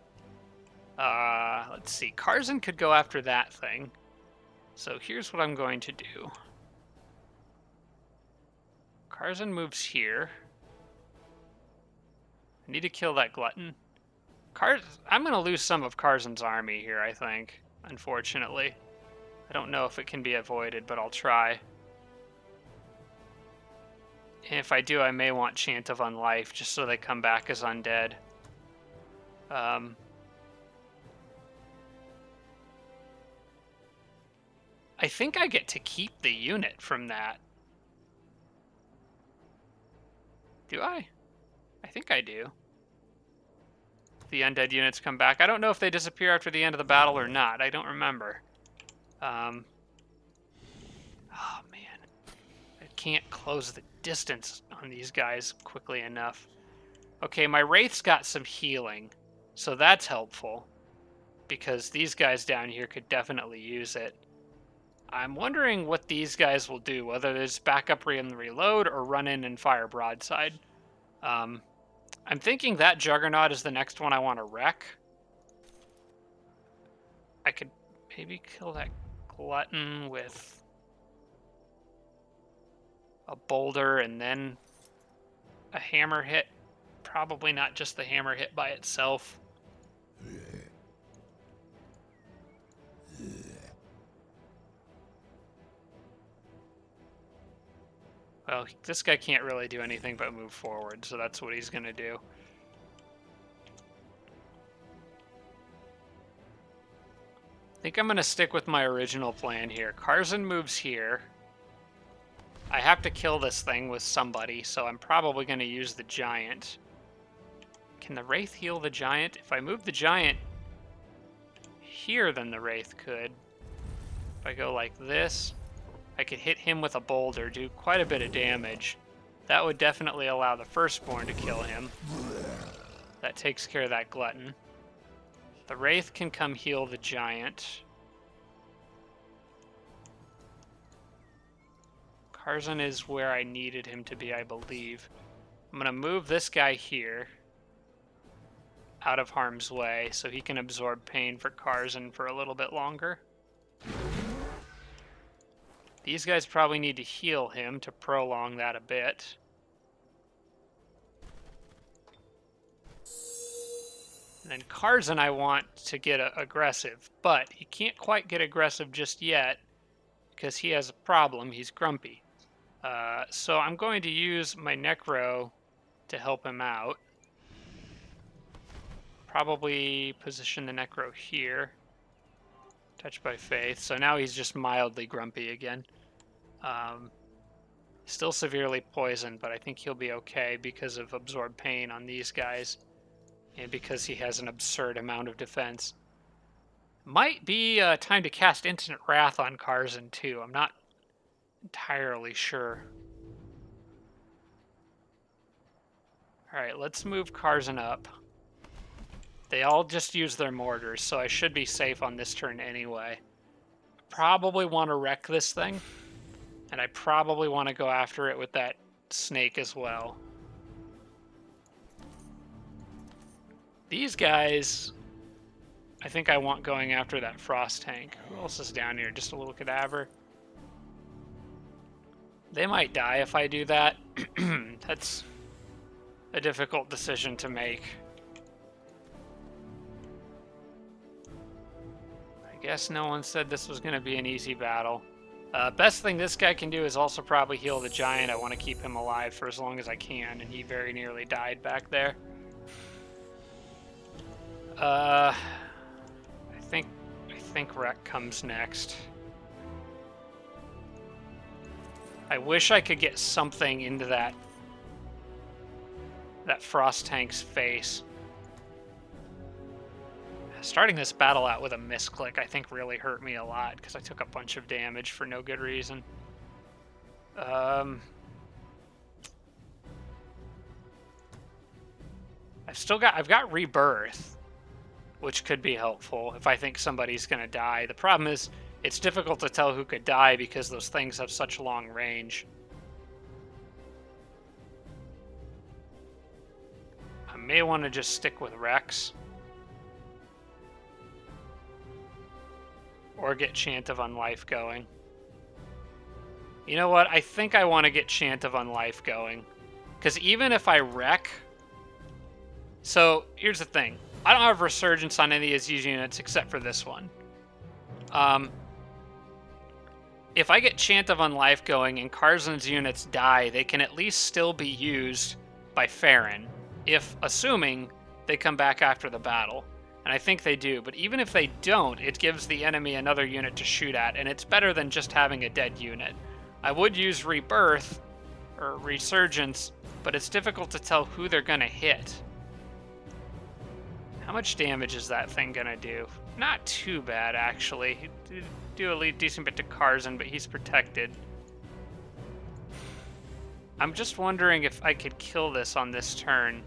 Let's see. Karzan could go after that thing. So here's what I'm going to do. Karzan moves here. I need to kill that Glutton. I'm going to lose some of Karzan's army here, I think, unfortunately. I don't know if it can be avoided, but I'll try. If I do, I may want Chant of Unlife, just so they come back as undead. I think I get to keep the unit from that. Do I? I think I do. The undead units come back. I don't know if they disappear after the end of the battle or not. I don't remember. Oh, man. I can't close the distance on these guys quickly enough. Okay, my Wraith's got some healing, so that's helpful, because these guys down here could definitely use it. I'm wondering what these guys will do, whether there's backup and reload or run in and fire broadside. I'm thinking that Juggernaut is the next one I want to wreck. I could maybe kill that Glutton with a boulder and then a hammer hit. Probably not just the hammer hit by itself. Well, this guy can't really do anything but move forward, so that's what he's going to do. I think I'm going to stick with my original plan here. Karzan moves here. I have to kill this thing with somebody, so I'm probably going to use the giant. Can the Wraith heal the giant? If I move the giant here, then the Wraith could. If I go like this, I could hit him with a boulder, do quite a bit of damage. That would definitely allow the Firstborn to kill him. That takes care of that Glutton. The Wraith can come heal the giant. Karzan is where I needed him to be, I believe. I'm going to move this guy here out of harm's way so he can absorb pain for Karzan for a little bit longer. These guys probably need to heal him to prolong that a bit. And then Karzan I want to get aggressive, but he can't quite get aggressive just yet because he has a problem. He's grumpy. So I'm going to use my Necro to help him out. Probably position the Necro here. Touched by Faith. So now he's just mildly grumpy again. Still severely poisoned, but I think he'll be okay because of absorbed pain on these guys. And because he has an absurd amount of defense. Might be time to cast Instant Wrath on Karzan too. I'm not entirely sure. Alright, let's move Karzan up. They all just use their mortars, so I should be safe on this turn anyway. Probably want to wreck this thing. And I probably want to go after it with that snake as well. These guys, I think I want going after that frost tank. Who else is down here? Just a little cadaver. They might die if I do that. That's a difficult decision to make. I guess no one said this was going to be an easy battle. Best thing this guy can do is also probably heal the giant. I want to keep him alive for as long as I can, and he very nearly died back there. I think Wreck comes next. I wish I could get something into that frost tank's face. Starting this battle out with a misclick, I think, really hurt me a lot because I took a bunch of damage for no good reason. I've got Rebirth, which could be helpful if I think somebody's going to die. The problem is it's difficult to tell who could die because those things have such long range. I may want to just stick with Rex. Or get Chant of Unlife going. You know what? I think I want to get Chant of Unlife going. Because even if I wreck... So, here's the thing. I don't have Resurgence on any of these units except for this one. if I get Chant of Unlife going and Karzen's units die, they can at least still be used by Farron, if assuming they come back after the battle. And I think they do, but even if they don't, it gives the enemy another unit to shoot at, and it's better than just having a dead unit. I would use Rebirth, or Resurgence, but it's difficult to tell who they're going to hit. How much damage is that thing going to do? Not too bad, actually. He'd do a decent bit to Karzen, but he's protected. I'm just wondering if I could kill this on this turn.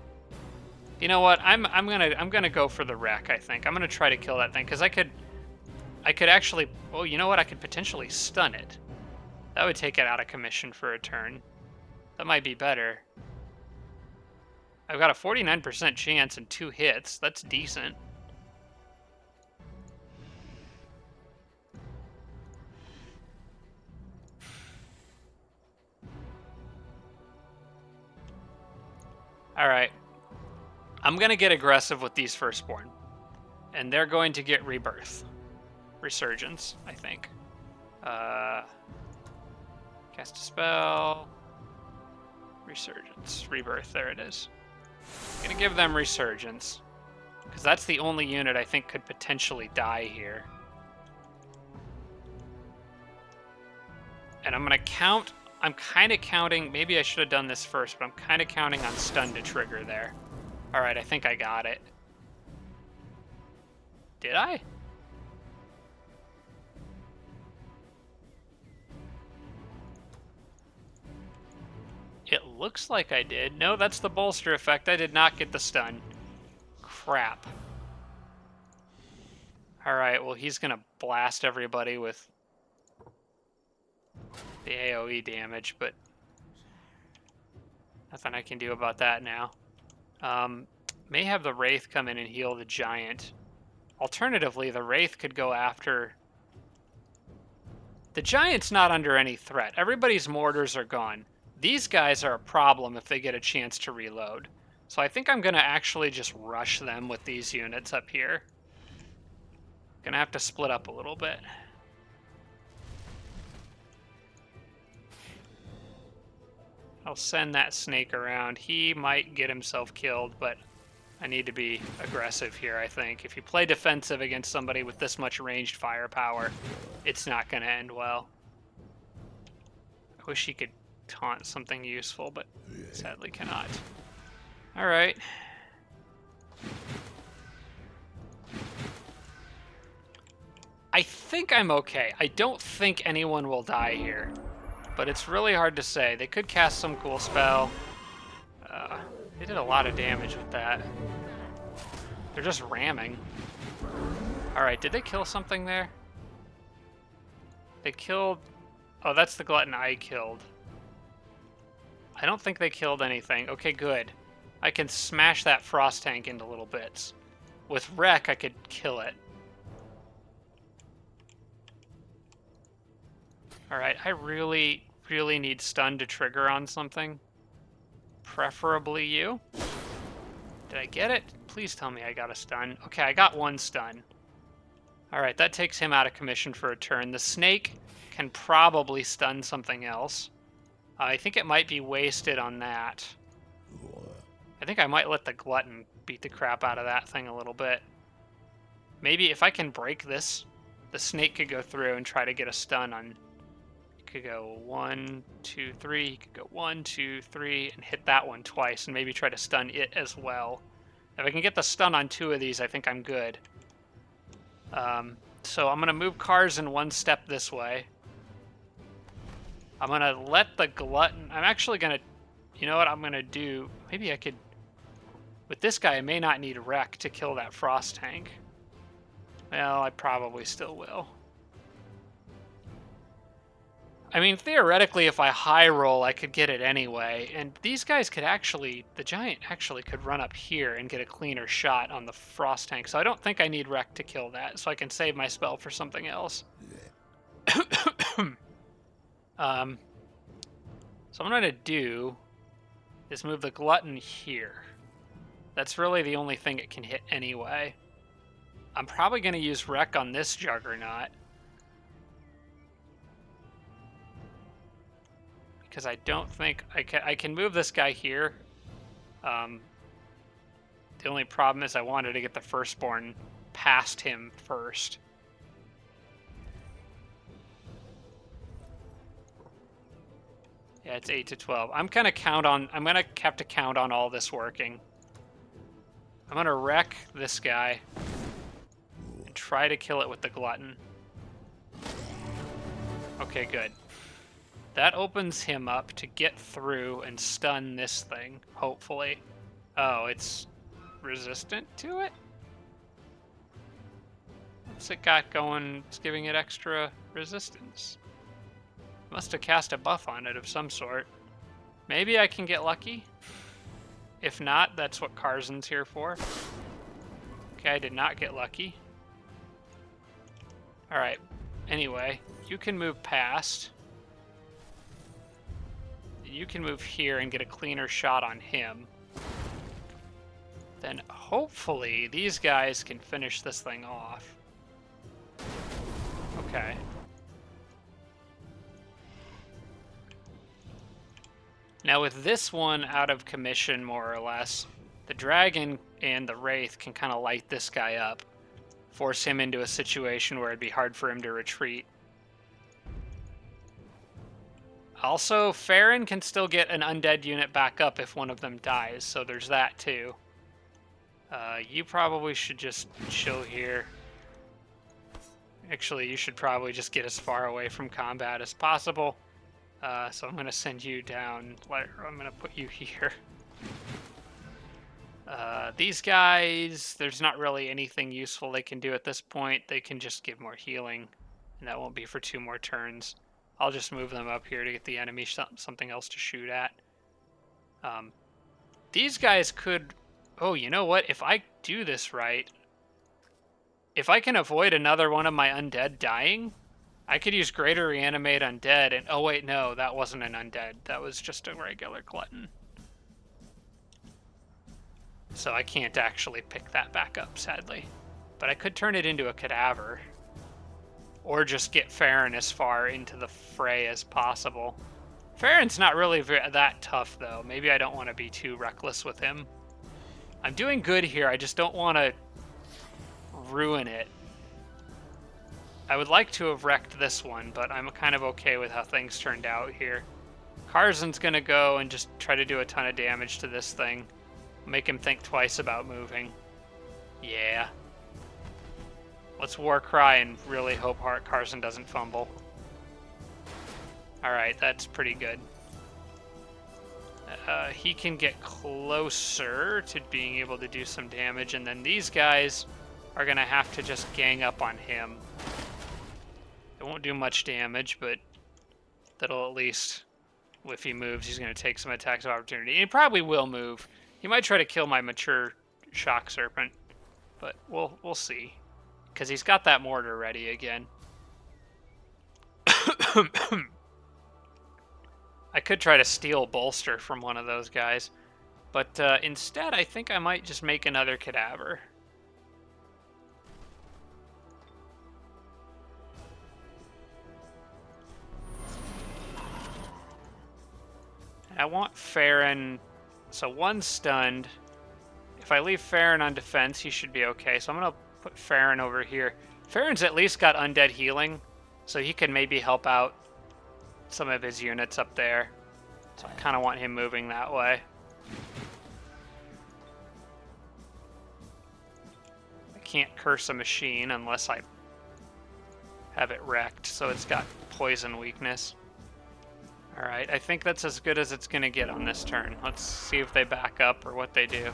You know what? I'm gonna go for the wreck. I think I'm gonna try to kill that thing because I could actually. Oh, you know what? I could potentially stun it. That would take it out of commission for a turn. That might be better. I've got a 49% chance and 2 hits. That's decent. All right. I'm going to get aggressive with these Firstborn. And they're going to get Rebirth. Resurgence, I think. Cast a spell. Resurgence. Rebirth, there it is. I'm going to give them Resurgence. Because that's the only unit I think could potentially die here. And I'm going to count... I'm kind of counting... Maybe I should have done this first, but I'm kind of counting on stun to trigger there. Alright, I think I got it. Did I? It looks like I did. No, that's the bolster effect. I did not get the stun. Crap. Alright, well, he's going to blast everybody with the AoE damage, but nothing I can do about that now. May have the Wraith come in and heal the Giant. Alternatively, the Wraith could go after... The Giant's not under any threat. Everybody's mortars are gone. These guys are a problem if they get a chance to reload. So I think I'm going to actually just rush them with these units up here. Gonna have to split up a little bit. I'll send that snake around. He might get himself killed, but I need to be aggressive here, I think. If you play defensive against somebody with this much ranged firepower, it's not going to end well. I wish he could taunt something useful, but sadly cannot. All right. I think I'm okay. I don't think anyone will die here, but it's really hard to say. They could cast some cool spell. They did a lot of damage with that. They're just ramming. Alright, did they kill something there? They killed... Oh, that's the glutton I killed. I don't think they killed anything. Okay, good. I can smash that frost tank into little bits. With Wreck, I could kill it. Alright, I really need stun to trigger on something. Preferably you. Did I get it? Please tell me I got a stun. Okay, I got 1 stun. Alright, that takes him out of commission for a turn. The snake can probably stun something else. I think it might be wasted on that. I think I might let the glutton beat the crap out of that thing a little bit. Maybe if I can break this, the snake could go through and try to get a stun on... Could go 1, 2, 3. He could go 1, 2, 3, and hit that one twice, and maybe try to stun it as well. If I can get the stun on 2 of these, I think I'm good. So I'm gonna move Karzen 1 step this way. I'm gonna let the glutton. I'm actually gonna. You know what I'm gonna do? Maybe I could. With this guy, I may not need Wreck to kill that frost tank. Well, I probably still will. I mean, theoretically, if I high roll, I could get it anyway. And these guys could actually... The Giant actually could run up here and get a cleaner shot on the Frost Tank. So I don't think I need Wreck to kill that. So I can save my spell for something else. So what I'm going to do is move the Glutton here. That's really the only thing it can hit anyway. I'm probably going to use Wreck on this Juggernaut. because I don't think I can move this guy here. The only problem is I wanted to get the firstborn past him first. Yeah, it's 8 to 12. I'm gonna have to count on all this working. I'm gonna wreck this guy and try to kill it with the glutton. Okay, good. That opens him up to get through and stun this thing, hopefully. Oh, it's resistant to it? What's it got going? It's giving it extra resistance. Must have cast a buff on it of some sort. Maybe I can get lucky? If not, that's what Carzan's here for. Okay, I did not get lucky. Alright, anyway, you can move past. You can move here and get a cleaner shot on him. Then hopefully these guys can finish this thing off. Okay. Now with this one out of commission, more or less, the dragon and the wraith can kind of light this guy up, force him into a situation where it'd be hard for him to retreat. Also, Farron can still get an undead unit back up if one of them dies, so there's that too. You probably should just chill here. Actually, you should probably just get as far away from combat as possible. So I'm going to send you down. I'm going to put you here. These guys, there's not really anything useful they can do at this point. They can just give more healing, and that won't be for 2 more turns. I'll just move them up here to get the enemy something else to shoot at. These guys could... Oh, you know what? If I do this right, if I can avoid another one of my undead dying, I could use Greater Reanimate Undead, and... Oh, wait, no, that wasn't an undead. That was just a regular glutton. So I can't actually pick that back up, sadly. But I could turn it into a cadaver. Or just get Farron as far into the fray as possible. Farron's not really that tough, though. Maybe I don't want to be too reckless with him. I'm doing good here, I just don't want to ruin it. I would like to have wrecked this one, but I'm kind of okay with how things turned out here. Carzan's going to go and just try to do a ton of damage to this thing. Make him think twice about moving. Yeah. Let's war cry and really hope Carzan doesn't fumble. Alright, that's pretty good. He can get closer to being able to do some damage, and then these guys are going to have to just gang up on him. It won't do much damage, but that'll at least, if he moves, he's going to take some attacks of opportunity. And he probably will move. He might try to kill my mature shock serpent, but we'll see. Because he's got that mortar ready again. I could try to steal bolster from one of those guys, but instead I think I might just make another cadaver. I want Farron, so 1 stunned. If I leave Farron on defense, he should be okay. So I'm going to put Farron over here. Farron's at least got undead healing, so he can maybe help out some of his units up there. So I kind of want him moving that way. I can't curse a machine unless I have it wrecked, so it's got poison weakness. Alright, I think that's as good as it's going to get on this turn. Let's see if they back up or what they do.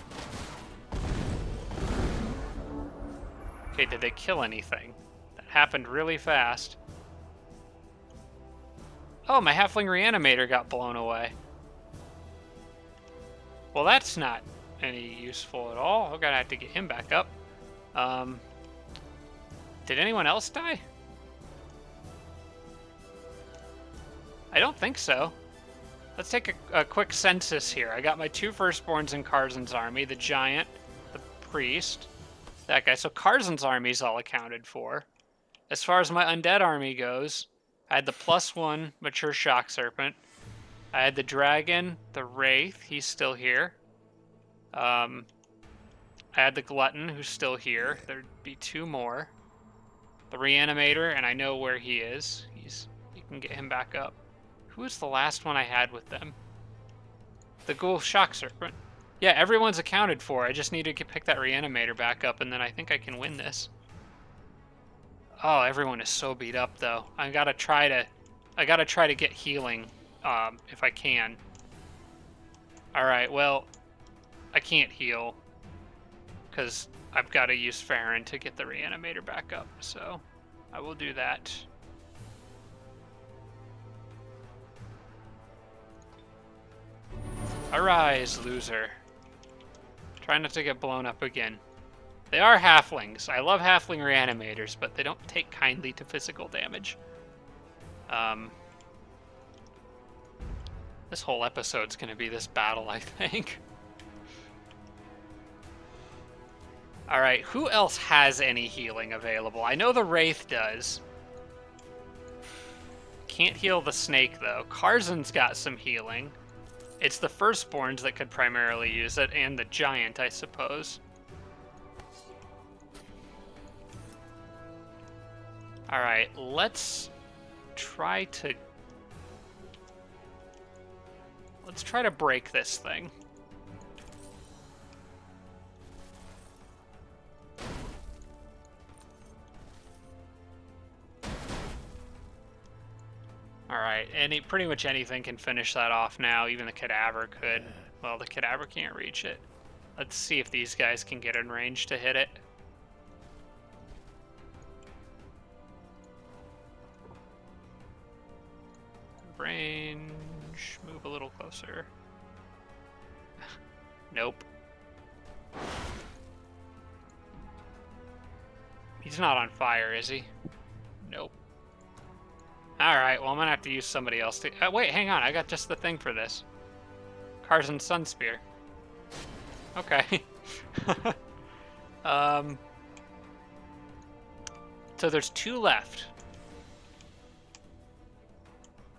Okay, did they kill anything? That happened really fast. Oh, my Halfling Reanimator got blown away. Well, that's not any useful at all. I'm gonna have to get him back up. Did anyone else die? I don't think so. Let's take a quick census here. I got my 2 firstborns in Carzan's army, the giant, the priest, that guy. So Carzan's army's all accounted for. As far as my undead army goes, I had the +1 mature shock serpent. I had the dragon, the wraith, he's still here. I had the glutton, who's still here. There'd be 2 more. The reanimator, and I know where he is. You can get him back up. Who was the last one I had with them? The ghoul shock serpent. Yeah, everyone's accounted for. I just need to pick that reanimator back up, and then I think I can win this. Oh, everyone is so beat up, though. I gotta try to get healing, if I can. Alright, well, I can't heal, because I've got to use Farron to get the reanimator back up, so I will do that. Arise, loser. Try not to get blown up again. They are halflings. I love halfling reanimators, but they don't take kindly to physical damage. This whole episode's going to be this battle, I think. Alright, who else has any healing available? I know the Wraith does. Can't heal the snake, though. Karzan's got some healing. It's the Firstborns that could primarily use it, and the Giant, I suppose. Alright, let's try to break this thing. Alright, pretty much anything can finish that off now. Even the cadaver could. Well, the cadaver can't reach it. Let's see if these guys can get in range to hit it. Range. Move a little closer. Nope. He's not on fire, is he? Nope. Alright, well, I'm gonna have to use somebody else to... wait, hang on. I got just the thing for this. Karzan Sun Spear. Okay. So there's 2 left.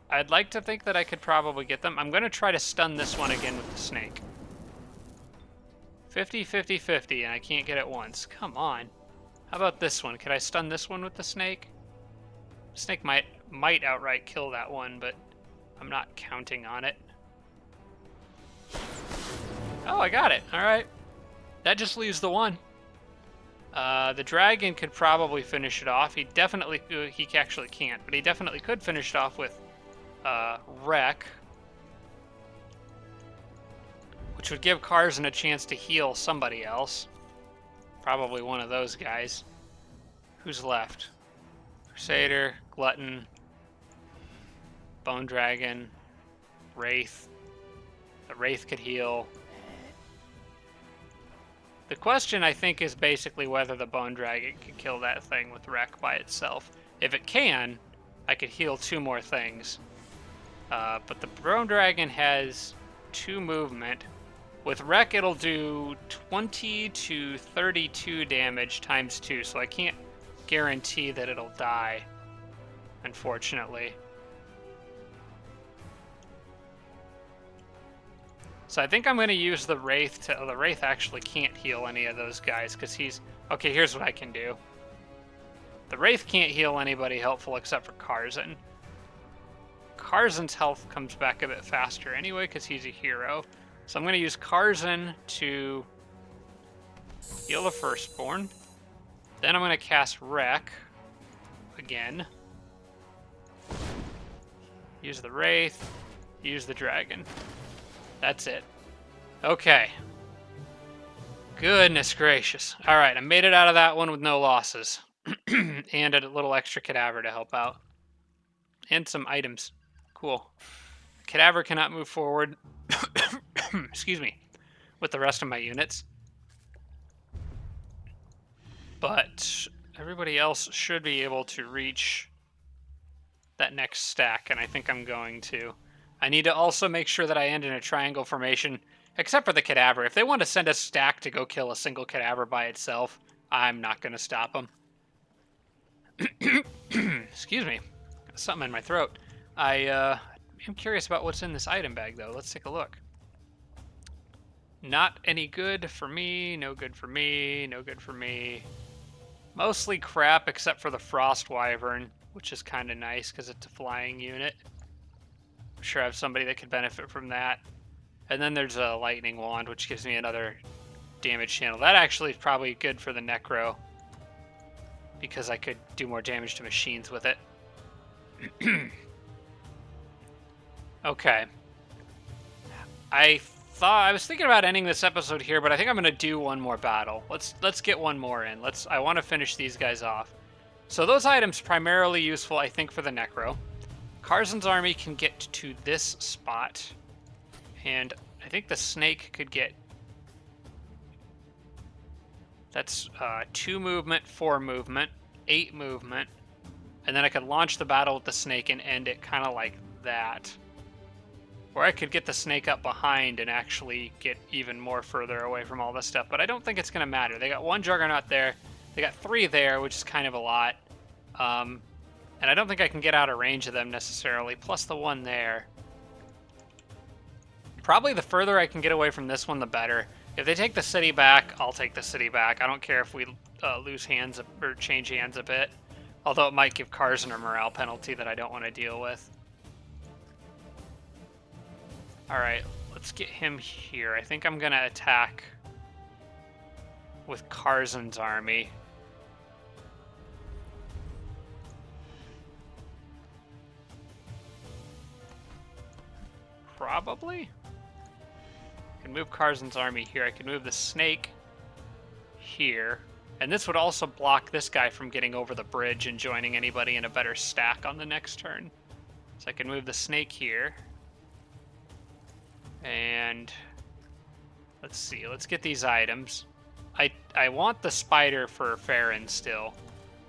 I'd like to think that I could probably get them. I'm going to try to stun this one again with the snake. 50, 50, 50, and I can't get it once. Come on. How about this one? Could I stun this one with the snake? The snake might outright kill that one, but I'm not counting on it. Oh, I got it. All right. That just leaves the one. The dragon could probably finish it off. He actually can't, but he definitely could finish it off with Wreck, which would give Karzan a chance to heal somebody else. Probably one of those guys. Who's left? Crusader, Glutton, Bone Dragon, Wraith. The Wraith could heal. The question, I think, is basically whether the Bone Dragon can kill that thing with Wreck by itself. If it can, I could heal 2 more things. But the Bone Dragon has 2 movement. With Wreck, it'll do 20 to 32 damage times 2, so I can't guarantee that it'll die, unfortunately. So I think I'm going to use the Wraith to... Oh, the Wraith actually can't heal any of those guys, because he's... Okay, here's what I can do. The Wraith can't heal anybody helpful except for Karzan. Karzan's health comes back a bit faster anyway, because he's a hero. So I'm going to use Karzan to heal the Firstborn. Then I'm going to cast Wreck again. Use the Wraith. Use the Dragon. That's it. Okay. Goodness gracious. Alright, I made it out of that one with no losses. And a little extra cadaver to help out. And some items. Cool. Cadaver cannot move forward. Excuse me. With the rest of my units. But everybody else should be able to reach that next stack, and I think I'm going to. I need to also make sure that I end in a triangle formation, except for the cadaver. If they want to send a stack to go kill a single cadaver by itself, I'm not going to stop them. Excuse me. Got something in my throat. I I'm curious about what's in this item bag, though. Let's take a look. Not any good for me, no good for me, no good for me. Mostly crap except for the Frost Wyvern, which is kind of nice because it's a flying unit. I'm sure I have somebody that could benefit from that. And then there's a Lightning Wand, which gives me another damage channel. That actually is probably good for the Necro, because I could do more damage to machines with it. Okay. I was thinking about ending this episode here, but I think I'm going to do one more battle. Let's get one more in. I want to finish these guys off. So those items primarily useful, I think, for the Necro. Carzan's army can get to this spot, and I think the snake could get... That's 2 movement, 4 movement, 8 movement, and then I could launch the battle with the snake and end it kind of like that. Or I could get the snake up behind and actually get even more further away from all this stuff, but I don't think it's going to matter. They got 1 Juggernaut there, they got 3 there, which is kind of a lot. And I don't think I can get out of range of them necessarily, plus the 1 there. Probably the further I can get away from this one, the better. If they take the city back, I'll take the city back. I don't care if we lose hands or change hands a bit. Although it might give Carzan a morale penalty that I don't want to deal with. Alright, let's get him here. I think I'm going to attack with Carzan's army. Probably? I can move Carzan's army here. I can move the snake here. And this would also block this guy from getting over the bridge and joining anybody in a better stack on the next turn. So I can move the snake here. And let's see, let's get these items. I want the spider for Farron still,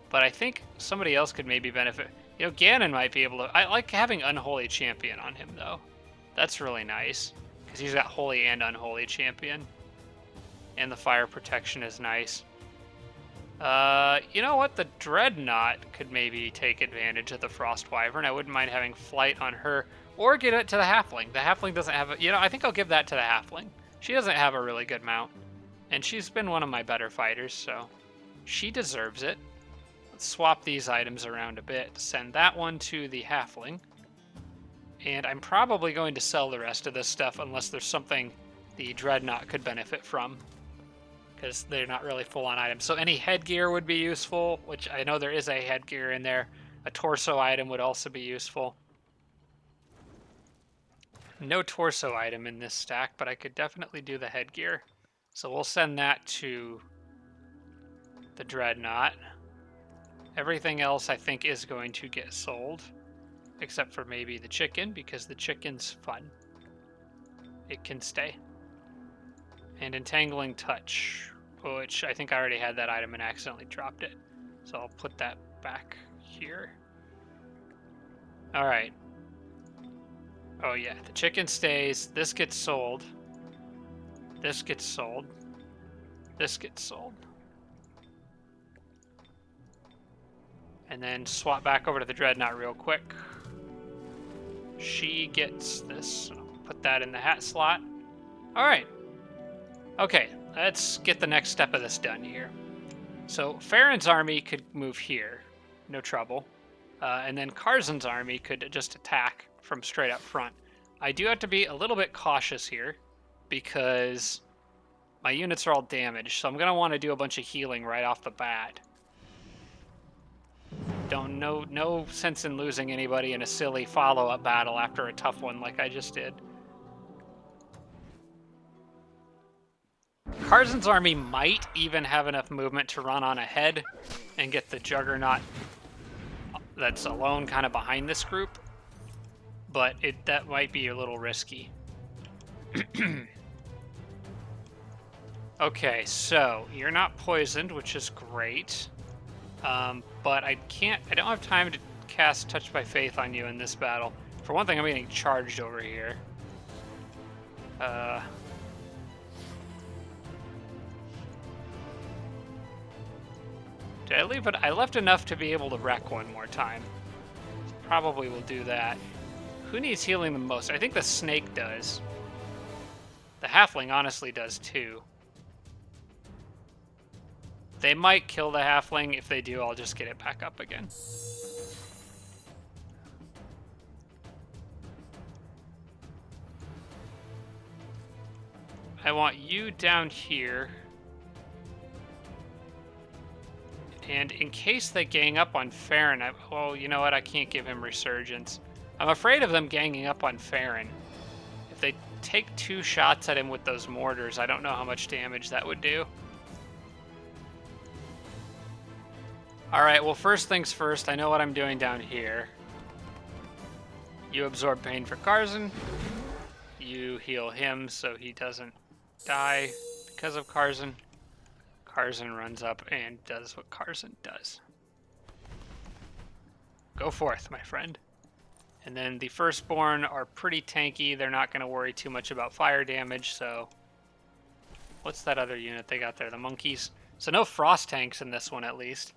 but I think somebody else could maybe benefit. You know, Ganon might be able to... I like having Unholy Champion on him, though. That's really nice, because he's got Holy and Unholy Champion. And the fire protection is nice. You know what? The Dreadnought could maybe take advantage of the Frost Wyvern. I wouldn't mind having flight on her. Or get it to the Halfling. The Halfling doesn't have a... You know, I think I'll give that to the Halfling. She doesn't have a really good mount. And she's been one of my better fighters, so... She deserves it. Let's swap these items around a bit. Send that one to the Halfling. And I'm probably going to sell the rest of this stuff unless there's something the Dreadnought could benefit from. Because they're not really full-on items. So any headgear would be useful, which I know there is a headgear in there. A torso item would also be useful. No torso item in this stack, but I could definitely do the headgear. So we'll send that to the Dreadnought. Everything else I think is going to get sold, except for maybe the chicken, because the chicken's fun. It can stay. And Entangling Touch, which I think I already had that item and accidentally dropped it. So I'll put that back here. Alright. Oh yeah, the chicken stays. This gets sold. This gets sold. This gets sold. And then swap back over to the Dreadnought real quick. She gets this. So put that in the hat slot. Alright. Okay, let's get the next step of this done here. So Farron's army could move here. No trouble. And then Carzan's army could just attack from straight up front. I do have to be a little bit cautious here because my units are all damaged, so I'm going to want to do a bunch of healing right off the bat. No sense in losing anybody in a silly follow-up battle after a tough one like I just did. Carzan's army might even have enough movement to run on ahead and get the Juggernaut that's alone kind of behind this group. But that might be a little risky. Okay, so you're not poisoned, which is great. But I don't have time to cast Touch by Faith on you in this battle. For one thing, I'm getting charged over here. Did I leave it? I left enough to be able to wreck one more time. Probably will do that. Who needs healing the most? I think the snake does. The halfling honestly does too. They might kill the halfling. If they do, I'll just get it back up again. I want you down here. And in case they gang up on Farron, well, you know what? I can't give him Resurgence. I'm afraid of them ganging up on Farron. If they take 2 shots at him with those mortars, I don't know how much damage that would do. Alright, well, first things first, I know what I'm doing down here. You absorb pain for Karzan. You heal him so he doesn't die because of Karzan. Karzan runs up and does what Karzan does. Go forth, my friend. And then the Firstborn are pretty tanky. They're not going to worry too much about fire damage, so... What's that other unit they got there? The monkeys? So no frost tanks in this one, at least.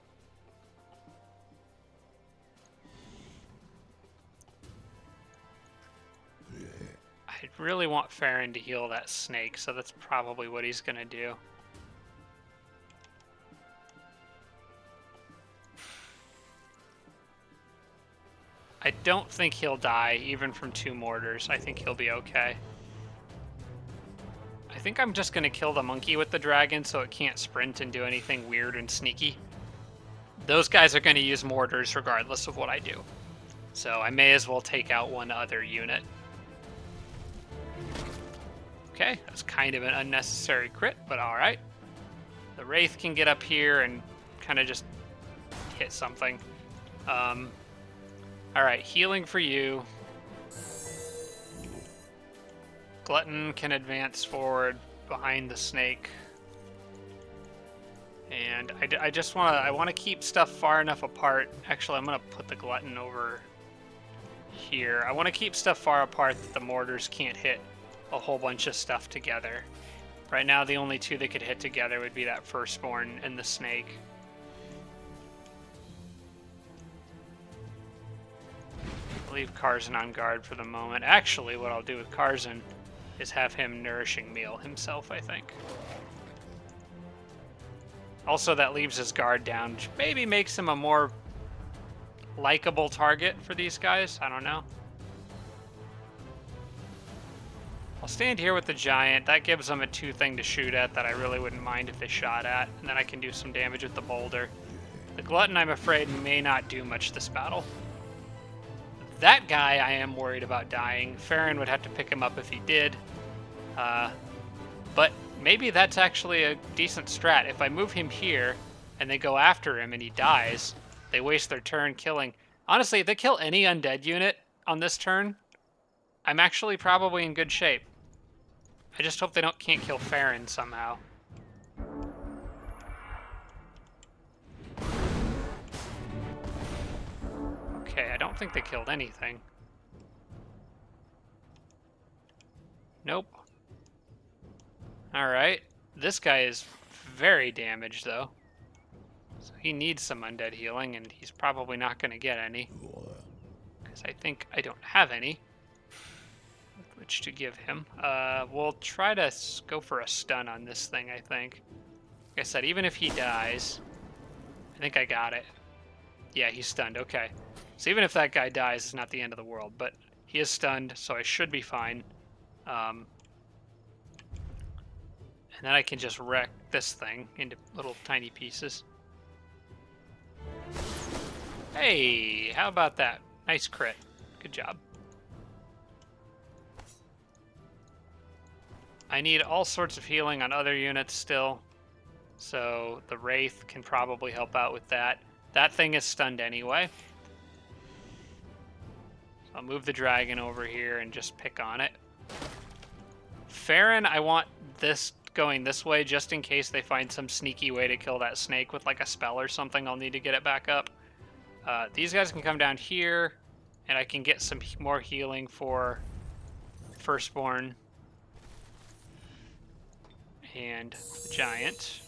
I really want Farron to heal that snake, so that's probably what he's going to do. I don't think he'll die, even from 2 mortars. I think he'll be okay. I think I'm just going to kill the monkey with the dragon so it can't sprint and do anything weird and sneaky. Those guys are going to use mortars regardless of what I do. So I may as well take out one other unit. Okay, that's kind of an unnecessary crit, but alright. The Wraith can get up here and kind of just hit something. Alright, healing for you. Glutton can advance forward behind the snake. And I just want to keep stuff far enough apart. Actually, I'm going to put the Glutton over here. I want to keep stuff far apart that the mortars can't hit a whole bunch of stuff together. Right now, the only 2 they could hit together would be that Firstborn and the snake. Leave Karzan on guard for the moment. Actually, what I'll do with Karzan is have him nourishing meal himself, I think. Also, that leaves his guard down, which maybe makes him a more likable target for these guys. I don't know. I'll stand here with the giant. That gives them a 2 thing to shoot at that I really wouldn't mind if they shot at. And then I can do some damage with the boulder. The Glutton, I'm afraid, may not do much this battle. That guy, I am worried about dying. Farron would have to pick him up if he did. But maybe that's actually a decent strat. If I move him here and they go after him and he dies, they waste their turn killing. Honestly, if they kill any undead unit on this turn, I'm actually probably in good shape. I just hope they can't kill Farron somehow. Okay, I don't think they killed anything. Nope. Alright. This guy is very damaged, though. So he needs some undead healing, and he's probably not going to get any. Because I think I don't have any with which to give him. We'll try to go for a stun on this thing, I think. Like I said, even if he dies, I think I got it. Yeah, he's stunned. Okay. So even if that guy dies, it's not the end of the world. But he is stunned, so I should be fine. And then I can just wreck this thing into little tiny pieces. Hey, how about that? Nice crit. Good job. I need all sorts of healing on other units still. So the Wraith can probably help out with that. That thing is stunned anyway. So I'll move the dragon over here and just pick on it. Farron, I want this going this way just in case they find some sneaky way to kill that snake with like a spell or something. I'll need to get it back up. These guys can come down here and I can get some more healing for Firstborn and the giant.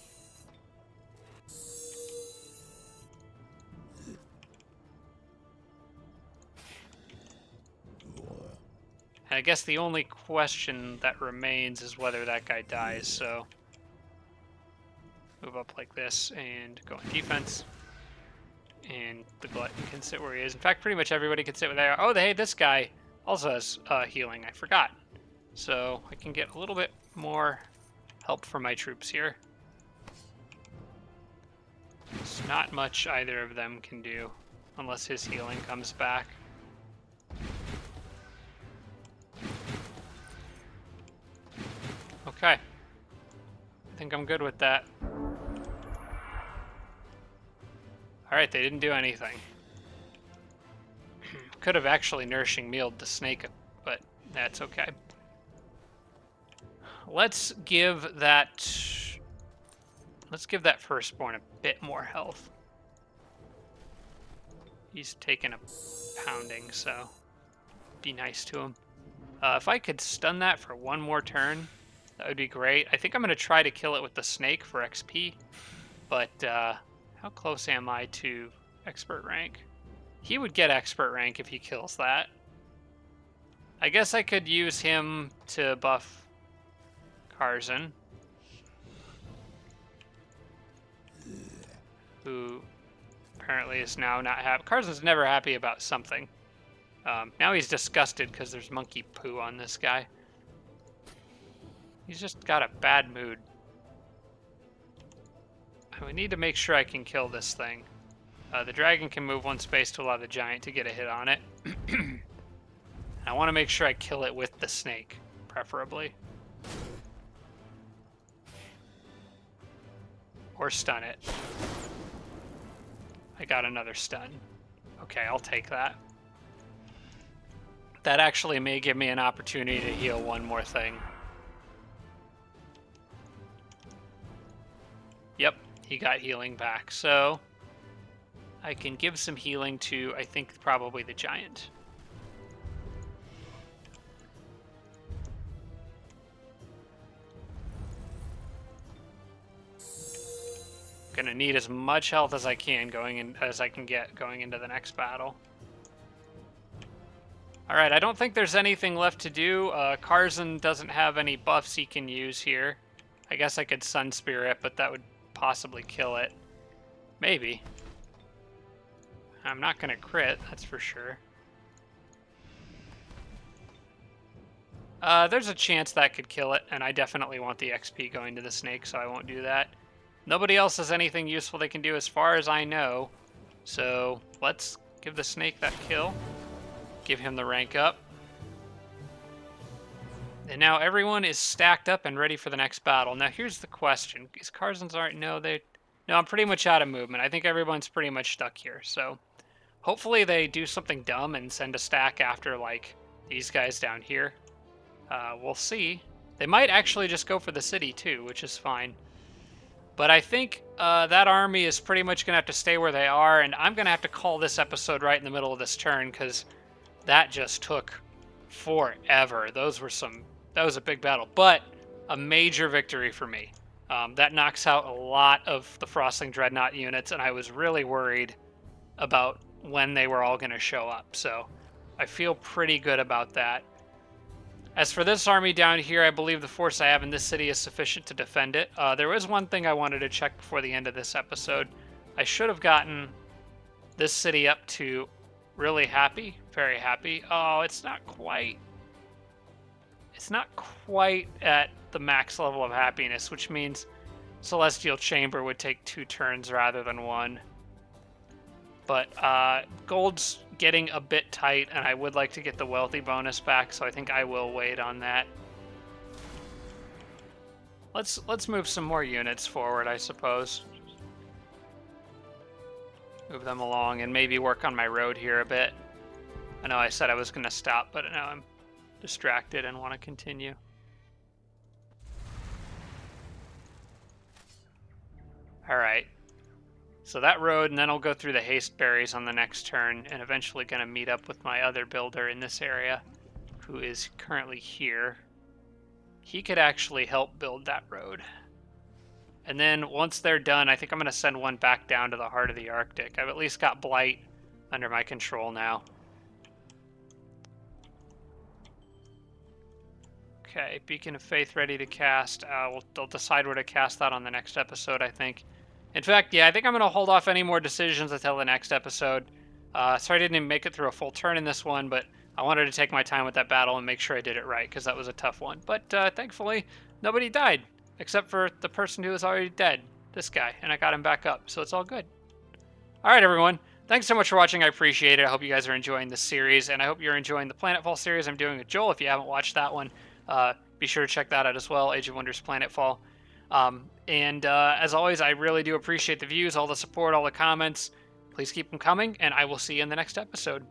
And I guess the only question that remains is whether that guy dies, so move up like this and go on defense. And the glutton can sit where he is. In fact, pretty much everybody can sit where they are. Oh, hey, this guy also has healing. I forgot. So I can get a little bit more help from my troops here. It's not much either of them can do unless his healing comes back. Okay. I think I'm good with that. Alright, they didn't do anything. Could have actually nourishing mealed the snake, but that's okay. Let's give that firstborn a bit more health. He's taking a pounding, so be nice to him. If I could stun that for one more turn, that would be great. I think I'm going to try to kill it with the snake for XP, but how close am I to expert rank? He would get expert rank if he kills that. I guess I could use him to buff Karzan, who apparently is now not happy. Karzan's never happy about something. Now he's disgusted because there's monkey poo on this guy. He's just got a bad mood. We need to make sure I can kill this thing. The dragon can move one space to allow the giant to get a hit on it. I want to make sure I kill it with the snake, preferably. Or stun it. I got another stun. Okay, I'll take that. That actually may give me an opportunity to heal one more thing. Yep, he got healing back. So I can give some healing to, I think, probably the giant. Gonna need as much health as I can going into the next battle. All right, I don't think there's anything left to do. Karzan doesn't have any buffs he can use here. I guess I could Sun Spirit, but that would possibly kill it. Maybe. I'm not gonna crit, that's for sure. There's a chance that could kill it, and I definitely want the XP going to the snake, so I won't do that. Nobody else has anything useful they can do as far as I know. So let's give the snake that kill. Give him the rank up. And now everyone is stacked up and ready for the next battle. Now here's the question. Is Karzan's alright? No, I'm pretty much out of movement. I think everyone's pretty much stuck here. So hopefully they do something dumb and send a stack after, like, these guys down here. We'll see. They might actually just go for the city too, which is fine. But I think that army is pretty much going to have to stay where they are, and I'm going to have to call this episode right in the middle of this turn, because that just took forever. That was a big battle, but a major victory for me. That knocks out a lot of the Frostling dreadnought units, and I was really worried about when they were all going to show up, so I feel pretty good about that. As for this army down here, I believe the force I have in this city is sufficient to defend it. There was one thing I wanted to check before the end of this episode. I should have gotten this city up to really happy, very happy. Oh, it's not quite. It's not quite at the max level of happiness, which means Celestial Chamber would take 2 turns rather than 1. But gold's getting a bit tight, and I would like to get the wealthy bonus back, so I think I will wait on that. Let's move some more units forward, I suppose. Move them along and maybe work on my road here a bit. I know I said I was going to stop, but now I'm distracted and want to continue. All right. So that road, and then I'll go through the haste berries on the next turn, and eventually going to meet up with my other builder in this area, who is currently here. He could actually help build that road. And then once they're done, I think I'm going to send one back down to the heart of the Arctic. I've at least got Blight under my control now. Okay, Beacon of Faith ready to cast. They'll decide where to cast that on the next episode, I think. In fact, yeah, I think I'm going to hold off any more decisions until the next episode. Sorry I didn't even make it through a full turn in this one, but I wanted to take my time with that battle and make sure I did it right, because that was a tough one. But thankfully, nobody died, except for the person who was already dead, this guy, and I got him back up, so it's all good. All right, everyone. Thanks so much for watching. I appreciate it. I hope you guys are enjoying this series, and I hope you're enjoying the Planetfall series I'm doing with Joel. If you haven't watched that one, be sure to check that out as well, Age of Wonders Planetfall. As always, I really do appreciate the views, all the support, all the comments. Please keep them coming, and I will see you in the next episode.